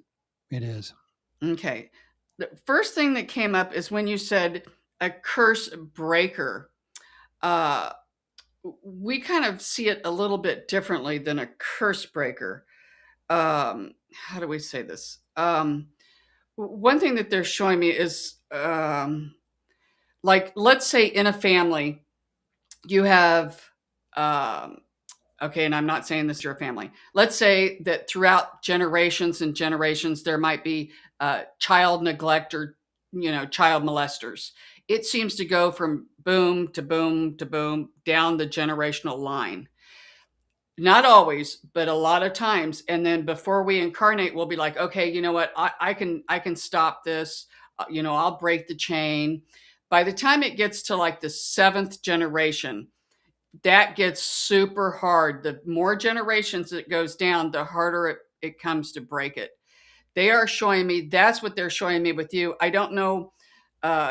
It is. Okay. The first thing that came up is when you said a curse breaker. We kind of see it a little bit differently than a curse breaker. How do we say this? One thing that they're showing me is like, let's say in a family, you have, okay, and I'm not saying this is your family. Let's say that throughout generations and generations, there might be child neglect or, child molesters. It seems to go from boom to boom to boom down the generational line. Not always, but a lot of times. And then before we incarnate, we'll be like, okay, you know what? I can stop this. I'll break the chain. By the time it gets to like the 7th generation, that gets super hard. The more generations it goes down, the harder it comes to break it. They are showing me, that's what they're showing me with you. I don't know.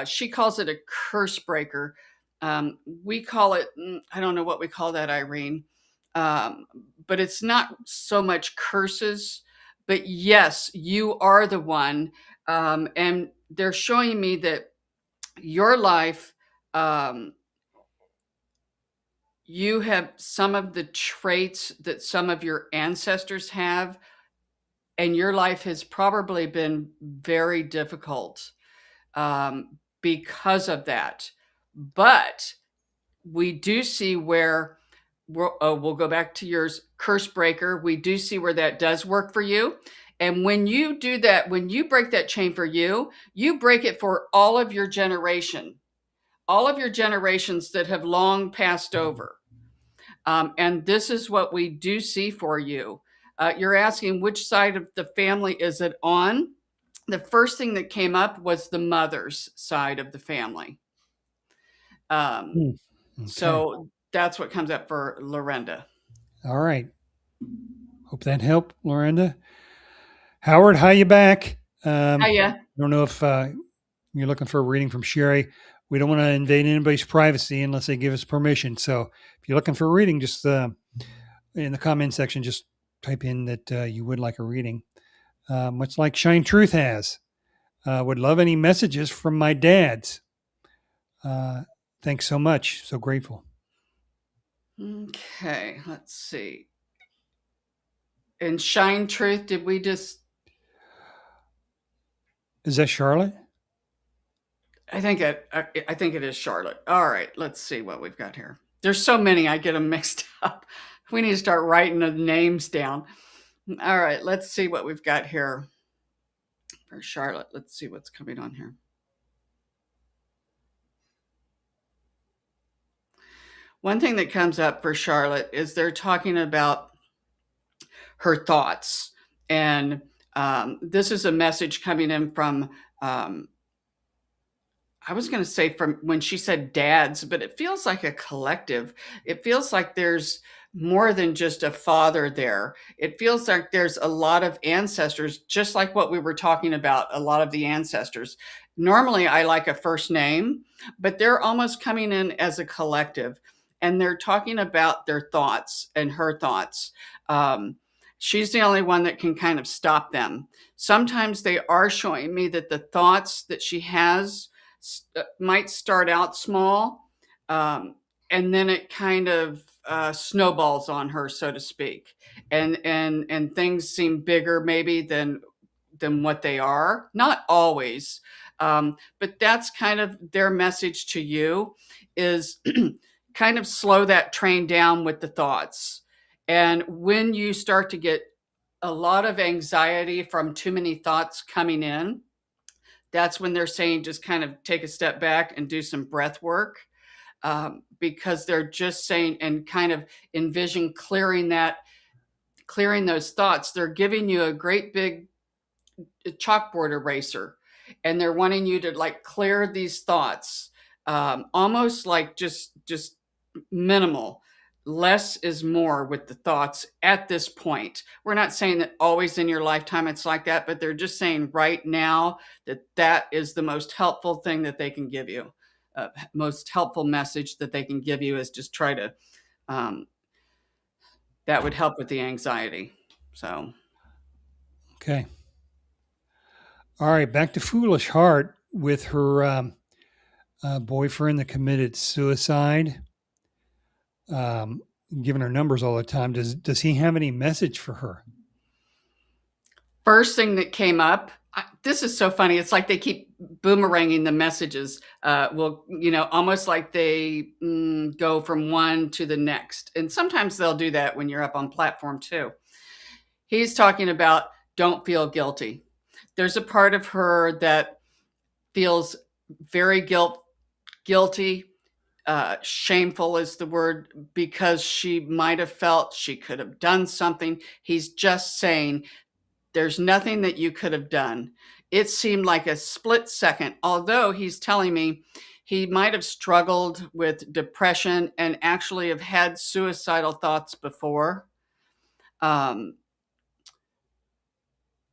She calls it a curse breaker. We call it, I don't know what we call that, Irene. But it's not so much curses, but yes, you are the one. And they're showing me that your life, you have some of the traits that some of your ancestors have, and your life has probably been very difficult because of that. But we do see where we'll go back to yours, curse breaker. We do see where that does work for you. And when you do that, when you break that chain for you, you break it for all of your generations that have long passed over. And this is what we do see for you. You're asking which side of the family is it on? The first thing that came up was the mother's side of the family. Okay. So that's what comes up for Lorinda. All right. Hope that helped, Lorinda. Howard, how you back? Hiya. I don't know if you're looking for a reading from Shari. We don't want to invade anybody's privacy unless they give us permission. So if you're looking for a reading, just in the comment section, just type in that you would like a reading. Much like Shine Truth has. Would love any messages from my dads. Thanks so much. So grateful. Okay, let's see. And Shine Truth, did we just? Is that Charlotte? I think it is Charlotte. All right, let's see what we've got here. There's so many, I get them mixed up. We need to start writing the names down. All right, let's see what we've got here for Charlotte. Let's see what's coming on here. One thing that comes up for Charlotte is they're talking about her thoughts. And this is a message coming in from, I was going to say from when she said dads, but it feels like a collective. It feels like there's more than just a father there. It feels like there's a lot of ancestors, just like what we were talking about, a lot of the ancestors. Normally, I like a first name, but they're almost coming in as a collective, and they're talking about their thoughts and her thoughts. She's the only one that can kind of stop them. Sometimes they are showing me that the thoughts that she has might start out small, and then it kind of snowballs on her, so to speak, and things seem bigger maybe than what they are. Not always, but that's kind of their message to you is kind of slow that train down with the thoughts. And when you start to get a lot of anxiety from too many thoughts coming in, that's when they're saying just kind of take a step back and do some breath work, because they're just saying and kind of envision clearing those thoughts. They're giving you a great big chalkboard eraser, and they're wanting you to like clear these thoughts, almost like just minimal. Less is more with the thoughts at this point. We're not saying that always in your lifetime it's like that, but they're just saying right now that that is the most helpful thing that they can give you. Most helpful message that they can give you is just try to, um, that would help with the anxiety. So, Okay. All right. Back to Foolish Heart with her boyfriend that committed suicide. Um, Giving her numbers all the time. Does he have any message for her? first thing that came up, this is so funny. It's like they keep boomeranging the messages. Well, almost like they go from one to the next. And sometimes they'll do that when you're up on platform too. He's talking about don't feel guilty. There's a part of her that feels very guilty. Shameful is the word, because she might have felt she could have done something. He's just saying there's nothing that you could have done. It seemed like a split second, although he's telling me he might have struggled with depression and actually have had suicidal thoughts before. Um,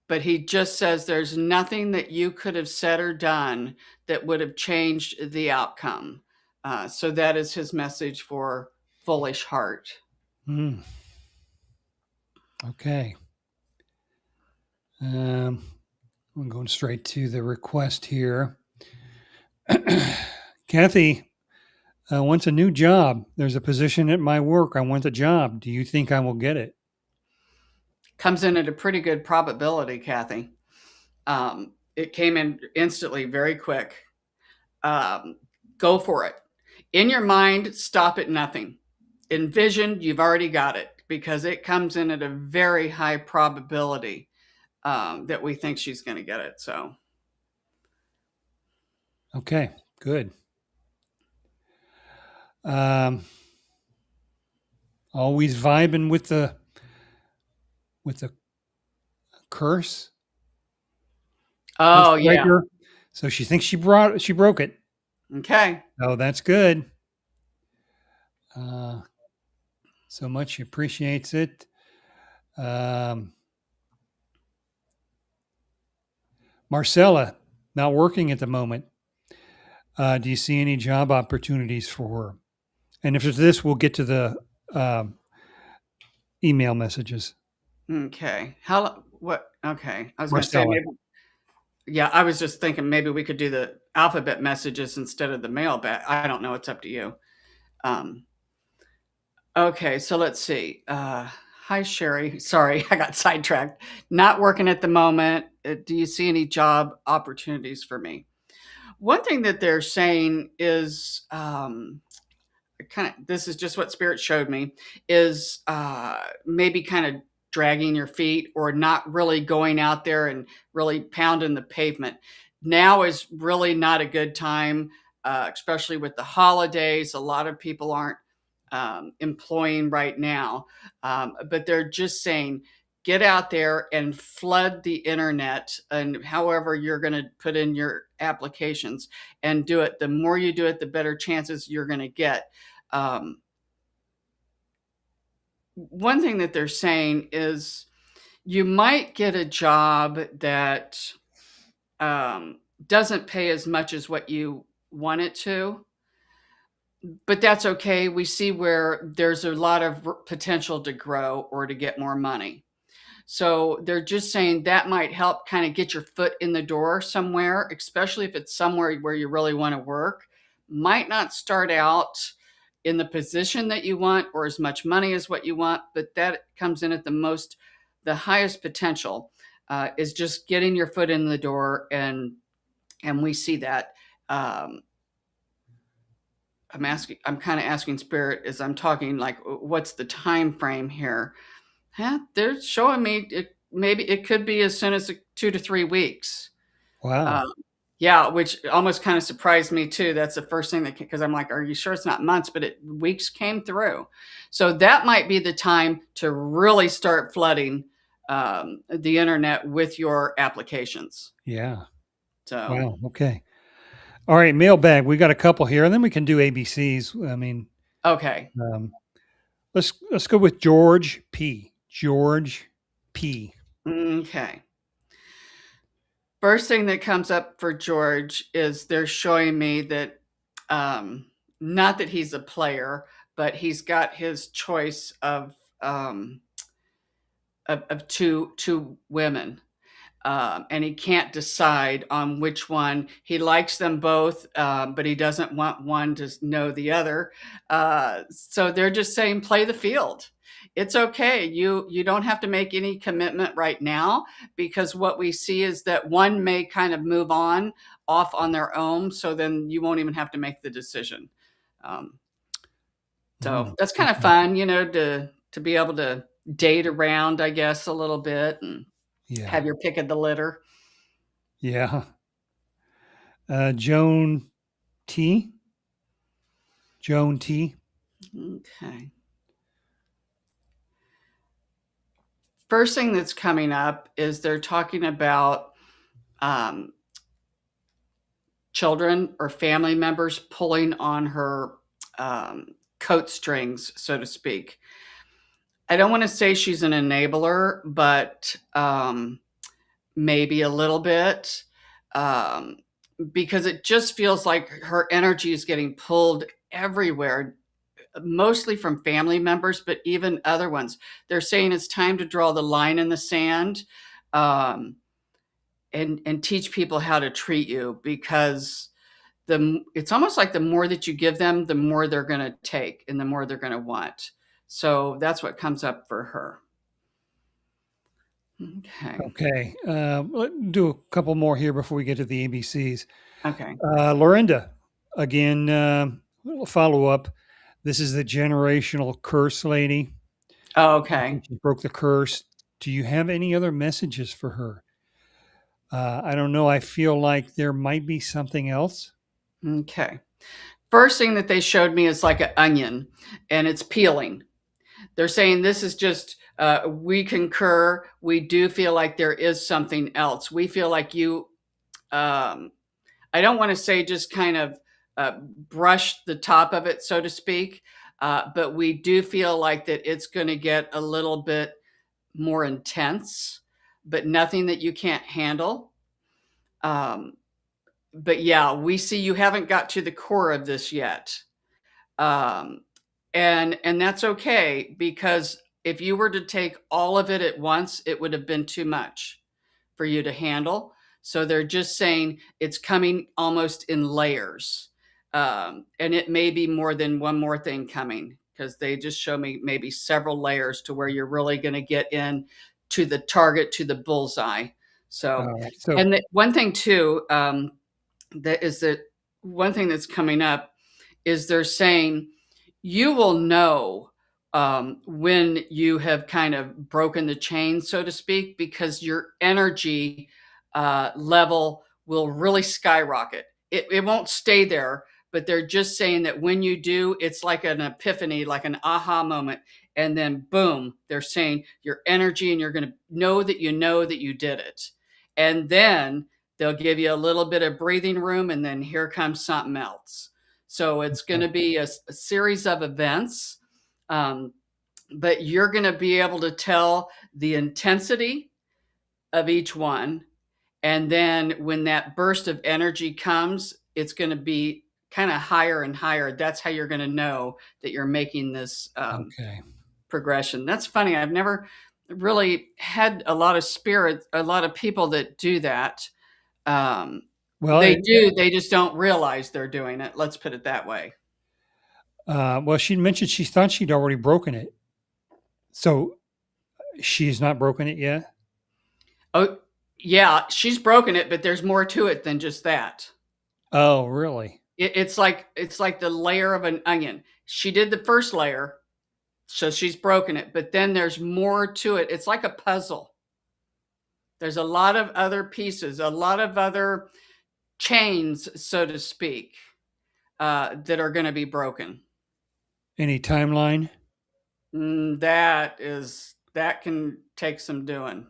but he just says there's nothing that you could have said or done that would have changed the outcome. So that is his message for Foolish Heart. Hmm. Okay. I'm going straight to the request here. Kathy wants a new job. There's a position at my work. I want the job. Do you think I will get it? Comes in at a pretty good probability, Kathy. It came in instantly, very quick. Go for it. In your mind, stop at nothing. Envision you've already got it, because it comes in at a very high probability that we think she's going to get it. So, Okay, good. Um, Always vibing with the curse. oh yeah, Breaker. So she thinks she broke it. okay. Oh, that's good. So much she appreciates it. Marcella, not working at the moment. Do you see any job opportunities for her? And if it's this, we'll get to the email messages. Okay. How? What? Okay. I was going to say Marcella. maybe. Yeah, I was just thinking maybe we could do the alphabet messages instead of the mail back. I don't know. It's up to you. Um, Okay, so let's see. Hi, Sherry. Sorry, I got sidetracked. Not working at the moment. Do you see any job opportunities for me? One thing that they're saying is kind of, this is just what Spirit showed me, is maybe kind of dragging your feet or not really going out there and really pounding the pavement. Now is really not a good time, especially with the holidays. A lot of people aren't employing right now, but they're just saying, get out there and flood the internet and however you're going to put in your applications and do it. The more you do it, the better chances you're going to get. um, One thing that they're saying is you might get a job that um, doesn't pay as much as what you want it to, but that's okay. We see where there's a lot of potential to grow or to get more money. So they're just saying that might help kind of get your foot in the door somewhere, especially if it's somewhere where you really want to work. Might not start out in the position that you want or as much money as what you want, but that comes in at the highest potential is just getting your foot in the door, and we see that. Um, I'm kind of asking Spirit as I'm talking, like, what's the time frame here? They're showing me maybe it could be as soon as 2 to 3 weeks. Wow. Um, yeah, which almost kind of surprised me too. That's the first thing that, because I'm like, are you sure it's not months? But weeks came through, so that might be the time to really start flooding the internet with your applications. Yeah. So Wow. Okay. All right. Mailbag. We got a couple here, and then we can do ABCs. I mean, okay, um, let's go with George P. George P. okay. First thing that comes up for George is they're showing me that, um, not that he's a player, but he's got his choice of two women, and he can't decide on which one. He likes them both, but he doesn't want one to know the other. So they're just saying, play the field. It's okay. You don't have to make any commitment right now, because what we see is that one may kind of move on off on their own. So then you won't even have to make the decision. Um, so Mm, that's kind of okay. fun, to be able to date around, I guess, a little bit and Yeah. have your pick of the litter. Yeah. Joan T. Joan T. Okay. First thing that's coming up is they're talking about um, children or family members pulling on her coat strings, so to speak. I don't want to say she's an enabler, but maybe a little bit, um, because it just feels like her energy is getting pulled everywhere, mostly from family members, but even other ones. They're saying it's time to draw the line in the sand, um, and teach people how to treat you, because it's almost like the more that you give them, the more they're going to take and the more they're going to want. So that's what comes up for her. Okay. Okay. Let's do a couple more here before we get to the ABCs. Okay. Lorinda, again, little follow up. This is the generational curse lady. Okay. She broke the curse. Do you have any other messages for her? I don't know. I feel like there might be something else. Okay. First thing that they showed me is like an onion, and it's peeling. They're saying this is just, we concur. We do feel like there is something else. We feel like you, um, I don't want to say just kind of brush the top of it, so to speak, but we do feel like that it's going to get a little bit more intense, but nothing that you can't handle. Um, but yeah, we see you haven't got to the core of this yet. Um, and that's okay, because if you were to take all of it at once, it would have been too much for you to handle. So they're just saying it's coming almost in layers. And it may be more than one more thing coming, because they just show me maybe several layers to where you're really going to get in to the target, to the bullseye. So, All right. So, and one thing too, that one thing that's coming up is they're saying you will know when you have kind of broken the chain, so to speak, because your energy level will really skyrocket. It won't stay there, but they're just saying that when you do, it's like an epiphany, like an aha moment. And then boom, they're saying your energy, and you're going to know that you did it. And then they'll give you a little bit of breathing room, and then here comes something else. So it's going to be a series of events, um, but you're going to be able to tell the intensity of each one. And then when that burst of energy comes, it's going to be kind of higher and higher. That's how you're going to know that you're making this okay. progression. That's funny. I've never really had a lot of people that do that. Well, They do. They just don't realize they're doing it. Let's put it that way. well, she mentioned she thought she'd already broken it. So she's not broken it yet? Oh, yeah, she's broken it, but there's more to it than just that. Oh, really? It's like the layer of an onion. She did the first layer, so she's broken it, but then there's more to it. It's like a puzzle. There's a lot of other pieces, a lot of other chains, so to speak, that are going to be broken. Any timeline? That can take some doing.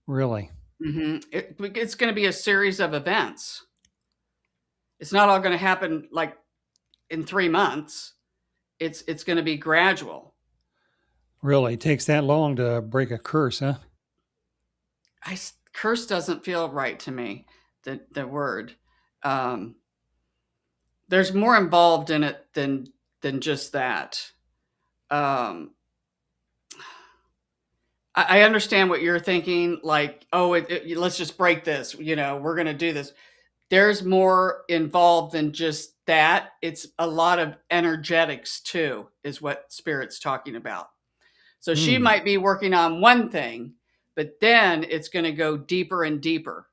Really? It's going to be a series of events. It's not all going to happen like in 3 months. It's going to be gradual. Really? It takes that long to break a curse, huh? Curse doesn't feel right to me. The word. Um, there's more involved in it than just that. Um, I understand what you're thinking. Like, oh, let's just break this. We're going to do this. There's more involved than just that. It's a lot of energetics too, is what Spirit's talking about. So she Hmm. might be working on one thing, but then it's going to go deeper and deeper.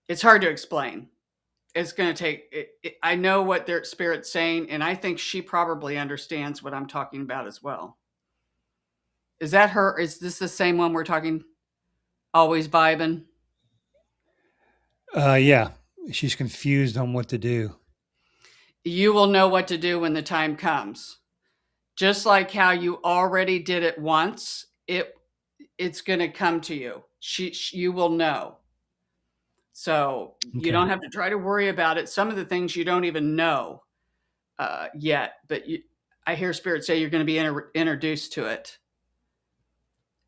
It's hard to explain. It's going to take, I know what their Spirit's saying, and I think she probably understands what I'm talking about as well. Is that her? Is this the same one we're talking? Always vibing? Yeah. She's confused on what to do. You will know what to do when the time comes. Just like how you already did it once, it's going to come to you. You will know. So you Okay. don't have to try to worry about it. Some of the things you don't even know yet, but I hear Spirit say you're going to be introduced to it.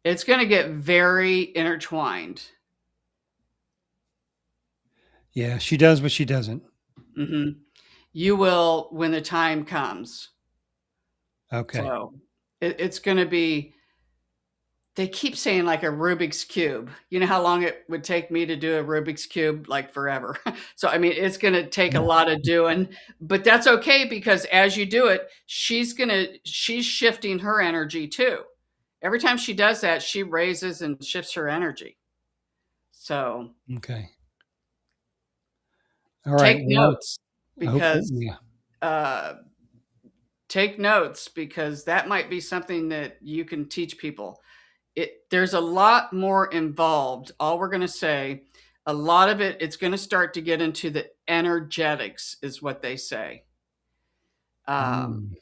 It's going to get very intertwined. Yeah, she does, but she doesn't. hmm You will when the time comes. Okay. So it's going to be, they keep saying like a Rubik's Cube. You know how long it would take me to do a Rubik's Cube? Like forever. So, I mean, it's going to take a lot of doing, but that's okay because as you do it, she's shifting her energy too. Every time she does that, she raises and shifts her energy. So Okay. All right. take Well, notes I hope, because, yeah. uh, take notes because that might be something that you can teach people. There's a lot more involved. All we're going to say, a lot of it's going to start to get into the energetics, is what they say. Um, Mm.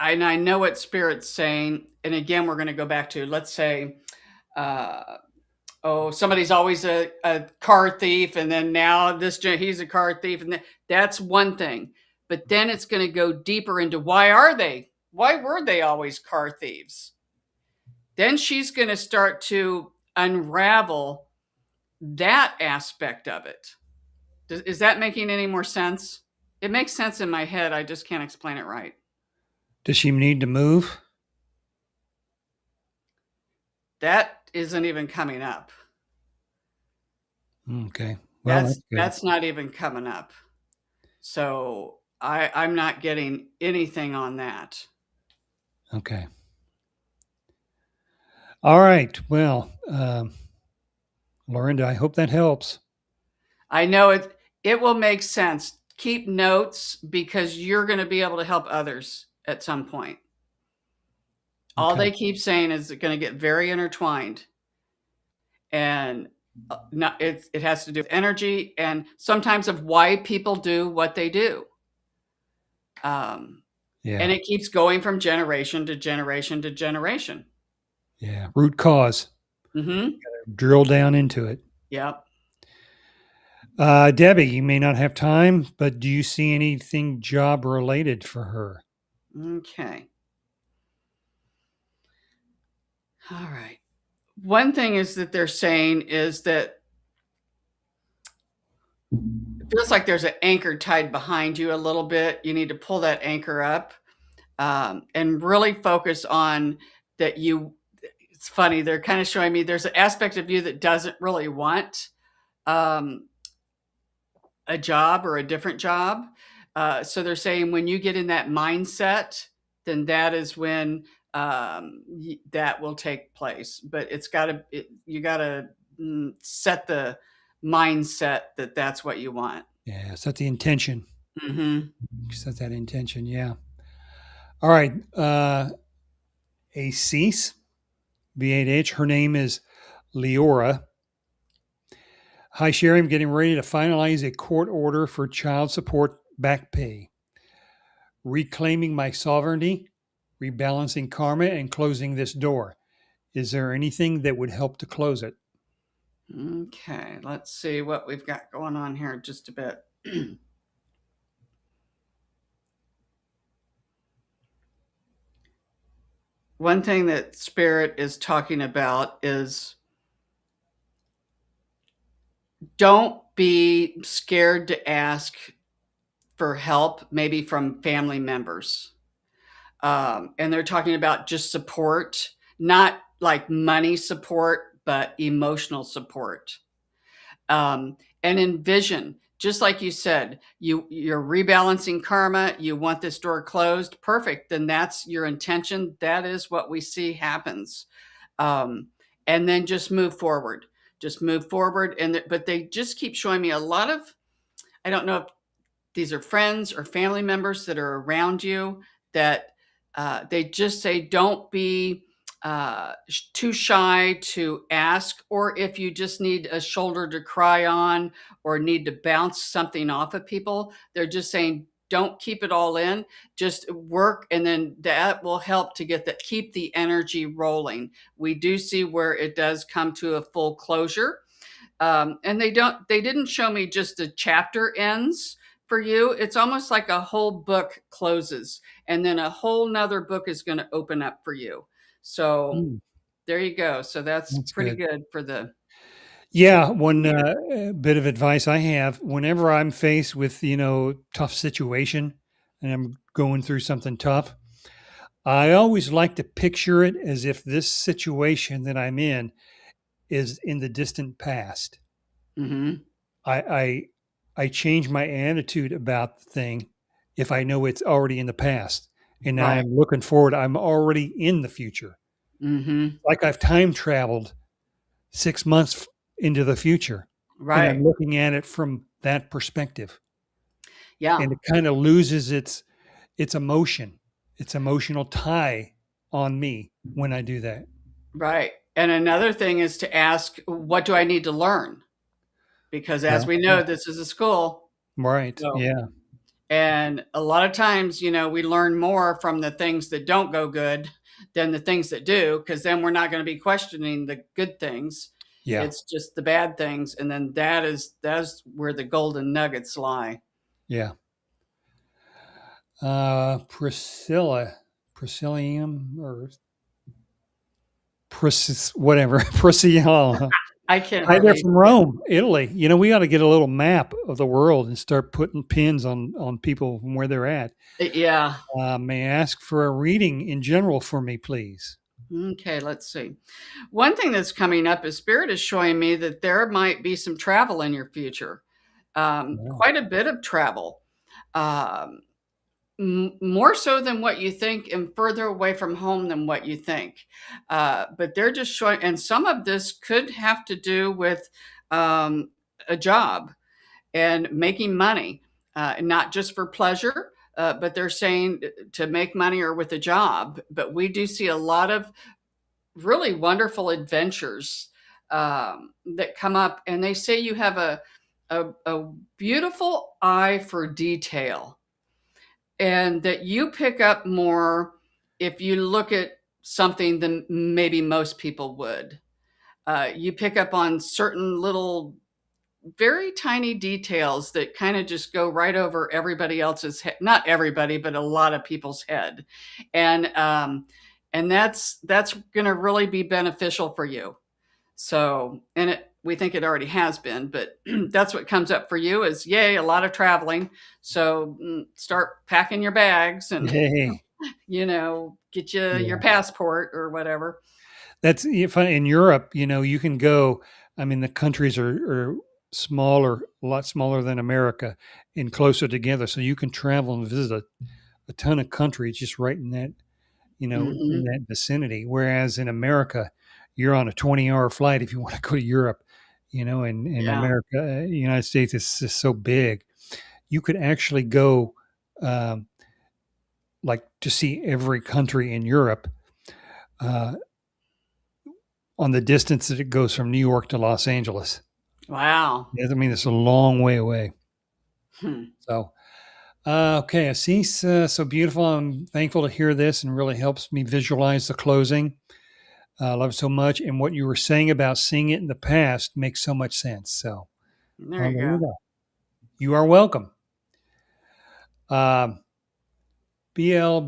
and I know what Spirit's saying. And again, we're going to go back to, let's say, uh, oh, somebody's always a car thief, and then now he's a car thief, and that's one thing. But then it's going to go deeper into why were they always car thieves? Then she's going to start to unravel that aspect of it. Is that making any more sense? It makes sense in my head. I just can't explain it right. Does she need to move? That isn't even coming up. Okay. Well, that's good. That's not even coming up. So I'm not getting anything on that. Okay. All right. Well, Lorinda, I hope that helps. I know it will make sense. Keep notes because you're going to be able to help others at some point. All Okay. they keep saying is it's going to get very intertwined, and not, it has to do with energy and sometimes of why people do what they do. Um, Yeah. and it keeps going from generation to generation to generation. Yeah. Root cause. Mm-hmm. Drill down into it. Yep. Debbie, you may not have time, but do you see anything job related for her? Okay. All right. One thing is that they're saying is that it feels like there's an anchor tied behind you a little bit. You need to pull that anchor up, and really focus on that you. It's funny. They're kind of showing me there's an aspect of you that doesn't really want um, a job or a different job. So they're saying when you get in that mindset, then that is when that will take place. But it's got to, you got to set the mindset that that's what you want. Yeah. Set the intention. Mm-hmm. Set that intention. Yeah. All right. A cease, V8H. Her name is Leora. Hi, Sherry. I'm getting ready to finalize a court order for child support back pay, reclaiming my sovereignty, rebalancing karma, and closing this door. Is there anything that would help to close it? Okay, let's see what we've got going on here just a bit. One thing that Spirit is talking about is don't be scared to ask for help, maybe from family members. And they're talking about just support, not like money support, but emotional support. And envision, just like you said, you're rebalancing karma. You want this door closed. Perfect. Then that's your intention. That is what we see happens. Um, and then just move forward. Just move forward. But they just keep showing me a lot of. I don't know if these are friends or family members that are around you that they just say don't be too shy to ask, or if you just need a shoulder to cry on or need to bounce something off of people, they're just saying don't keep it all in, just work, and then that will help to get that, keep the energy rolling. We do see where it does come to a full closure. And they didn't show me just the chapter ends for you. It's almost like a whole book closes and then a whole nother book is going to open up for you. So Mm, there you go. So that's that's pretty good. good for the. Yeah, one bit of advice I have whenever I'm faced with, tough situation and I'm going through something tough, I always like to picture it as if this situation that I'm in is in the distant past. Mm-hmm. I I, I change my attitude about the thing if I know it's already in the past and now Right. I'm looking forward. I'm already in the future, Mm-hmm. like I've time traveled 6 months into the future, and I'm Right. looking at it from that perspective, Yeah. and it kind of loses its emotion, its emotional tie on me when I do that. Right. And another thing is to ask, what do I need to learn? Because Yeah. as we Yeah. know, this is a school. Right. So, Yeah. and a lot of times, we learn more from the things that don't go good than the things that do, because then we're not going to be questioning the good things. Yeah. It's just the bad things. And then that's where the golden nuggets lie. Yeah. Priscillium or whatever. Priscilla. I can Hi there hardly. from Rome, Italy. We ought to get a little map of the world and start putting pins on people from where they're at. Yeah. May I ask for a reading in general for me, please? Okay, let's see. One thing that's coming up is Spirit is showing me that there might be some travel in your future, Yeah. quite a bit of travel. more so than what you think and further away from home than what you think. But they're just showing, and some of this could have to do with a job and making money, not just for pleasure, but they're saying to make money or with a job. But we do see a lot of really wonderful adventures that come up, and they say you have a beautiful eye for detail, and that you pick up more if you look at something than maybe most people would. You pick up on certain little, very tiny details that kind of just go right over everybody else's head. Not everybody, but a lot of people's head, and that's going to really be beneficial for you. So, and we think it already has been, but that's what comes up for you is, yay, a lot of traveling. So start packing your bags and, Hey, get you yeah. your passport or whatever. That's in Europe. You can go. I mean, the countries are smaller, a lot smaller than America, and closer together. So you can travel and visit a ton of countries just right in that, in Hmm. that vicinity. Whereas in America, you're on a 20-hour flight if you want to go to Europe. In Yeah. America, United States is just so big. You could actually go, um, like, to see every country in Europe. Uh, on the distance that it goes from New York to Los Angeles. Wow. Yeah, I mean, it's a long way away. Hmm. So, okay, Assis, so beautiful. I'm thankful to hear this and really helps me visualize the closing. I love it so much. And what you were saying about seeing it in the past makes so much sense. So, There well, you there you go. go. You are welcome. Um, BL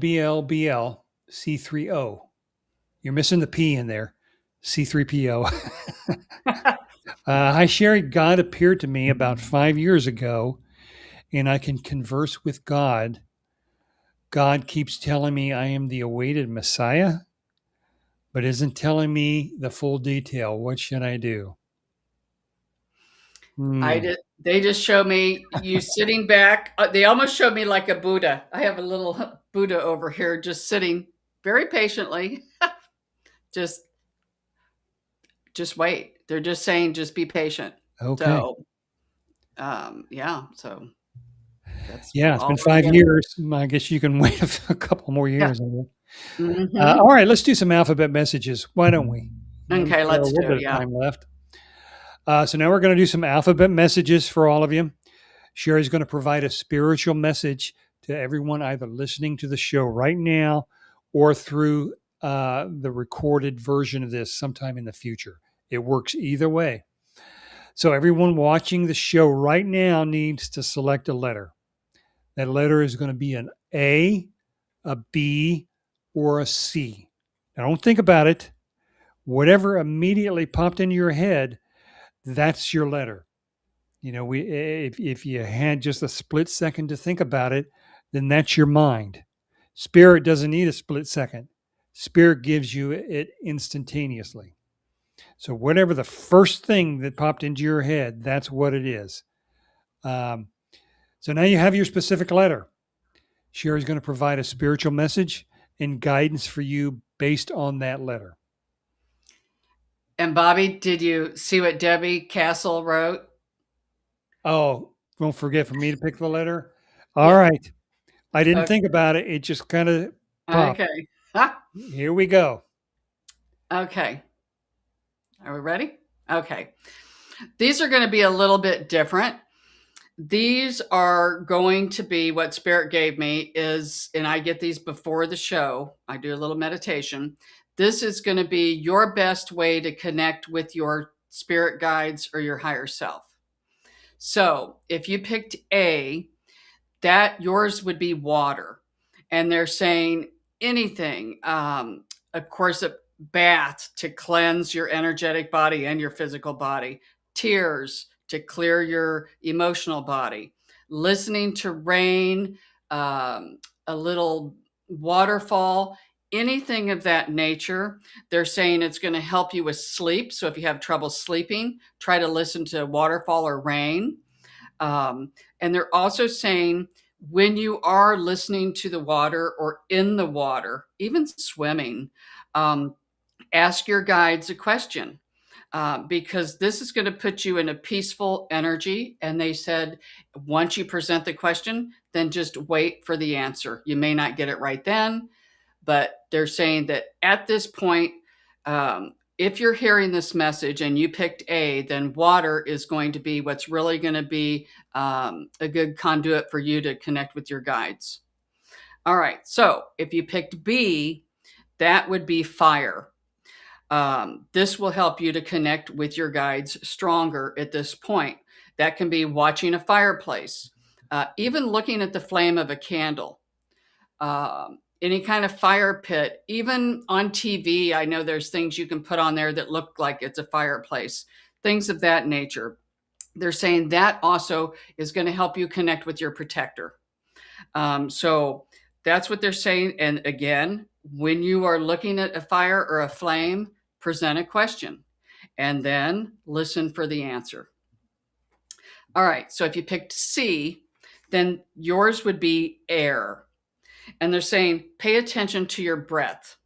C3O. You're missing the P in there. C3PO. Hi, Sherry. God appeared to me about 5 years ago, and I can converse with God. God keeps telling me I am the awaited Messiah, but isn't telling me the full detail. What should I do? Hmm. They just show me you sitting back. They almost showed me like a Buddha. I have a little Buddha over here just sitting very patiently. Just just wait. They're just saying just be patient. Okay. So, yeah, so that's Yeah, it's all been we're 5 getting. years. I guess you can wait a couple more Yeah. years. I guess. All Mhm. right, let's do some alphabet messages. Why don't we? We've Okay, got a let's little do. bit of Yeah. time left. So now we're going to do some alphabet messages for all of you. Sherry's going to provide a spiritual message to everyone either listening to the show right now or through the recorded version of this sometime in the future. It works either way. So everyone watching the show right now needs to select a letter. That letter is going to be an a B, or a C. Now don't think about it. Whatever immediately popped into your head, that's your letter. If you had just a split second to think about it, then that's your mind. Spirit doesn't need a split second. Spirit gives you it instantaneously. So whatever the first thing that popped into your head, that's what it is. Um, so now you have your specific letter. Sherry's going to provide a spiritual message and guidance for you based on that letter. And Bobby, did you see what Debbie Castle wrote? Oh, don't forget for me to pick the letter. All Yeah. right. I didn't Okay. think about it. It just kind of popped. Okay. Ah, Here we go. okay. Are we ready? Okay. These are going to be a little bit different. These are going to be what Spirit gave me is, and I get these before the show. I do a little meditation. This is going to be your best way to connect with your spirit guides or your higher self. So if you picked A, that yours would be water. And they're saying anything, of course, a bath to cleanse your energetic body and your physical body, tears to clear your emotional body, listening to rain, a little waterfall, anything of that nature. They're saying it's going to help you with sleep. So if you have trouble sleeping, try to listen to waterfall or rain. Um, and they're also saying when you are listening to the water or in the water, even swimming, ask your guides a question. Because this is going to put you in a peaceful energy. And they said, once you present the question, then just wait for the answer. You may not get it right then, but they're saying that at this point, if you're hearing this message and you picked A, then water is going to be what's really going to be a good conduit for you to connect with your guides. All right. So if you picked B, that would be fire. This will help you to connect with your guides stronger at this point. That can be watching a fireplace, even looking at the flame of a candle, any kind of fire pit, even on TV. I know there's things you can put on there that look like it's a fireplace, things of that nature. They're saying that also is going to help you connect with your protector. So that's what they're saying. And again, when you are looking at a fire or a flame, present a question and then listen for the answer. All right. So if you picked C, then yours would be air. And they're saying, pay attention to your breath.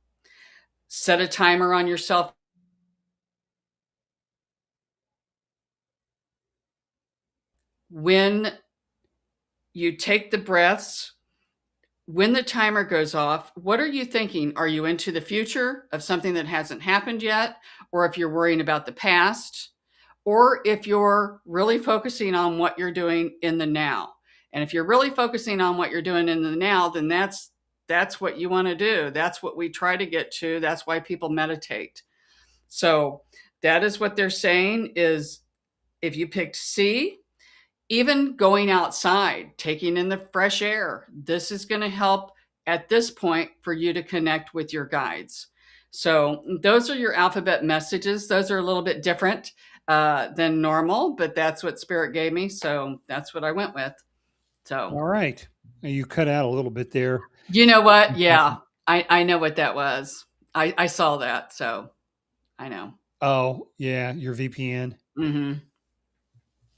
Set a timer on yourself. When you take the breaths, when the timer goes off, what are you thinking? Are you into the future of something that hasn't happened yet? Or if you're worrying about the past? Or if you're really focusing on what you're doing in the now? And if you're really focusing on what you're doing in the now, then that's what you want to do. That's what we try to get to. That's why people meditate. So that is what they're saying is if you picked C, even going outside, taking in the fresh air, this is going to help at this point for you to connect with your guides. So those are your alphabet messages. Those are a little bit different than normal, but that's what Spirit gave me. So that's what I went with. So, All right. You cut out a little bit there. you know what? Yeah, I know what that was. I saw that. So I know. Oh, yeah. Your VPN. Mm-hmm.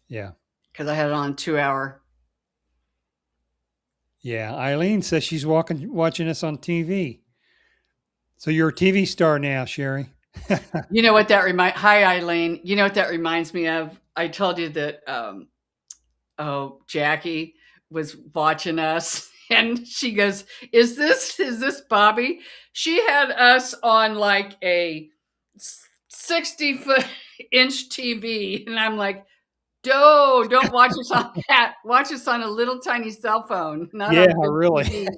Yeah. Because I had it on 2 hour. Yeah. Eileen says she's watching us on TV. So you're a TV star now, Shari. You know what that hi Eileen. You know what that reminds me of? I told you that Jackie was watching us and she goes, is this Bobby? She had us on like a 60-inch TV. And I'm like, don't watch us on that. Watch us on a little tiny cell phone. Not Yeah, on really.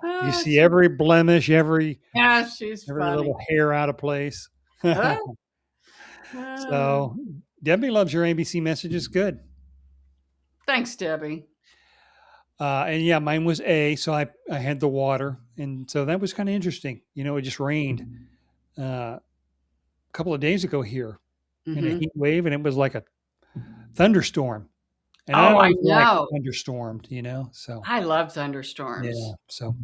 You see every blemish, she's every funny. little hair out of place. So Debbie loves your ABC messages. Good. Thanks, Debbie. And yeah, mine was A. So I had the water. And so that was kind of interesting. It just rained a couple of days ago here in a heat wave, and it was like a thunderstorm. And I know. like thunderstormed, so I love thunderstorms. Yeah. So,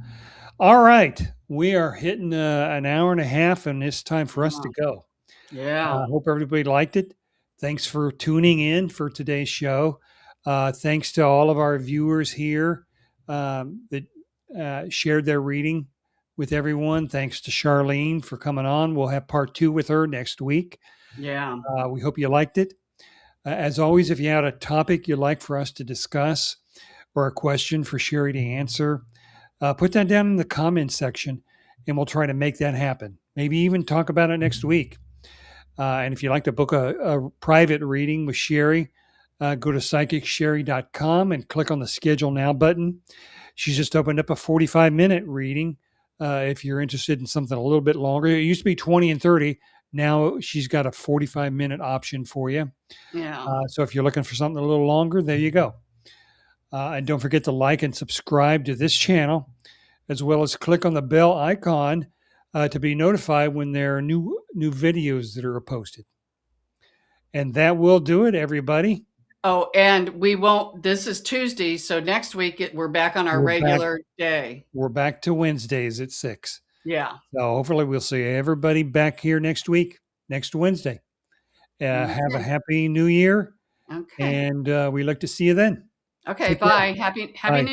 all right. We are hitting an hour and a half, and it's time for us to go. Yeah. I hope everybody liked it. Thanks for tuning in for today's show. Thanks to all of our viewers here that shared their reading with everyone. Thanks to Charlene for coming on. We'll have part 2 with her next week. Yeah. We hope you liked it. As always, if you had a topic you'd like for us to discuss or a question for Shari to answer, put that down in the comments section and we'll try to make that happen. Maybe even talk about it next week. And if you'd like to book a private reading with Shari, go to psychicshari.com and click on the Schedule Now button. She's just opened up a 45-minute reading. If you're interested in something a little bit longer, it used to be 20 and 30. Now she's got a 45-minute option for you. Yeah. So if you're looking for something a little longer, there you go. And don't forget to like and subscribe to this channel, as well as click on the bell icon to be notified when there are new videos that are posted. And that will do it, everybody. Oh, and we won't. This is Tuesday, so next week we're back on our regular day. We're back to Wednesdays at 6. Yeah. So hopefully we'll see everybody back here next week, next Wednesday. Have a happy new year. Okay. And we look to see you then. Okay, Take care. bye. Happy Bye. New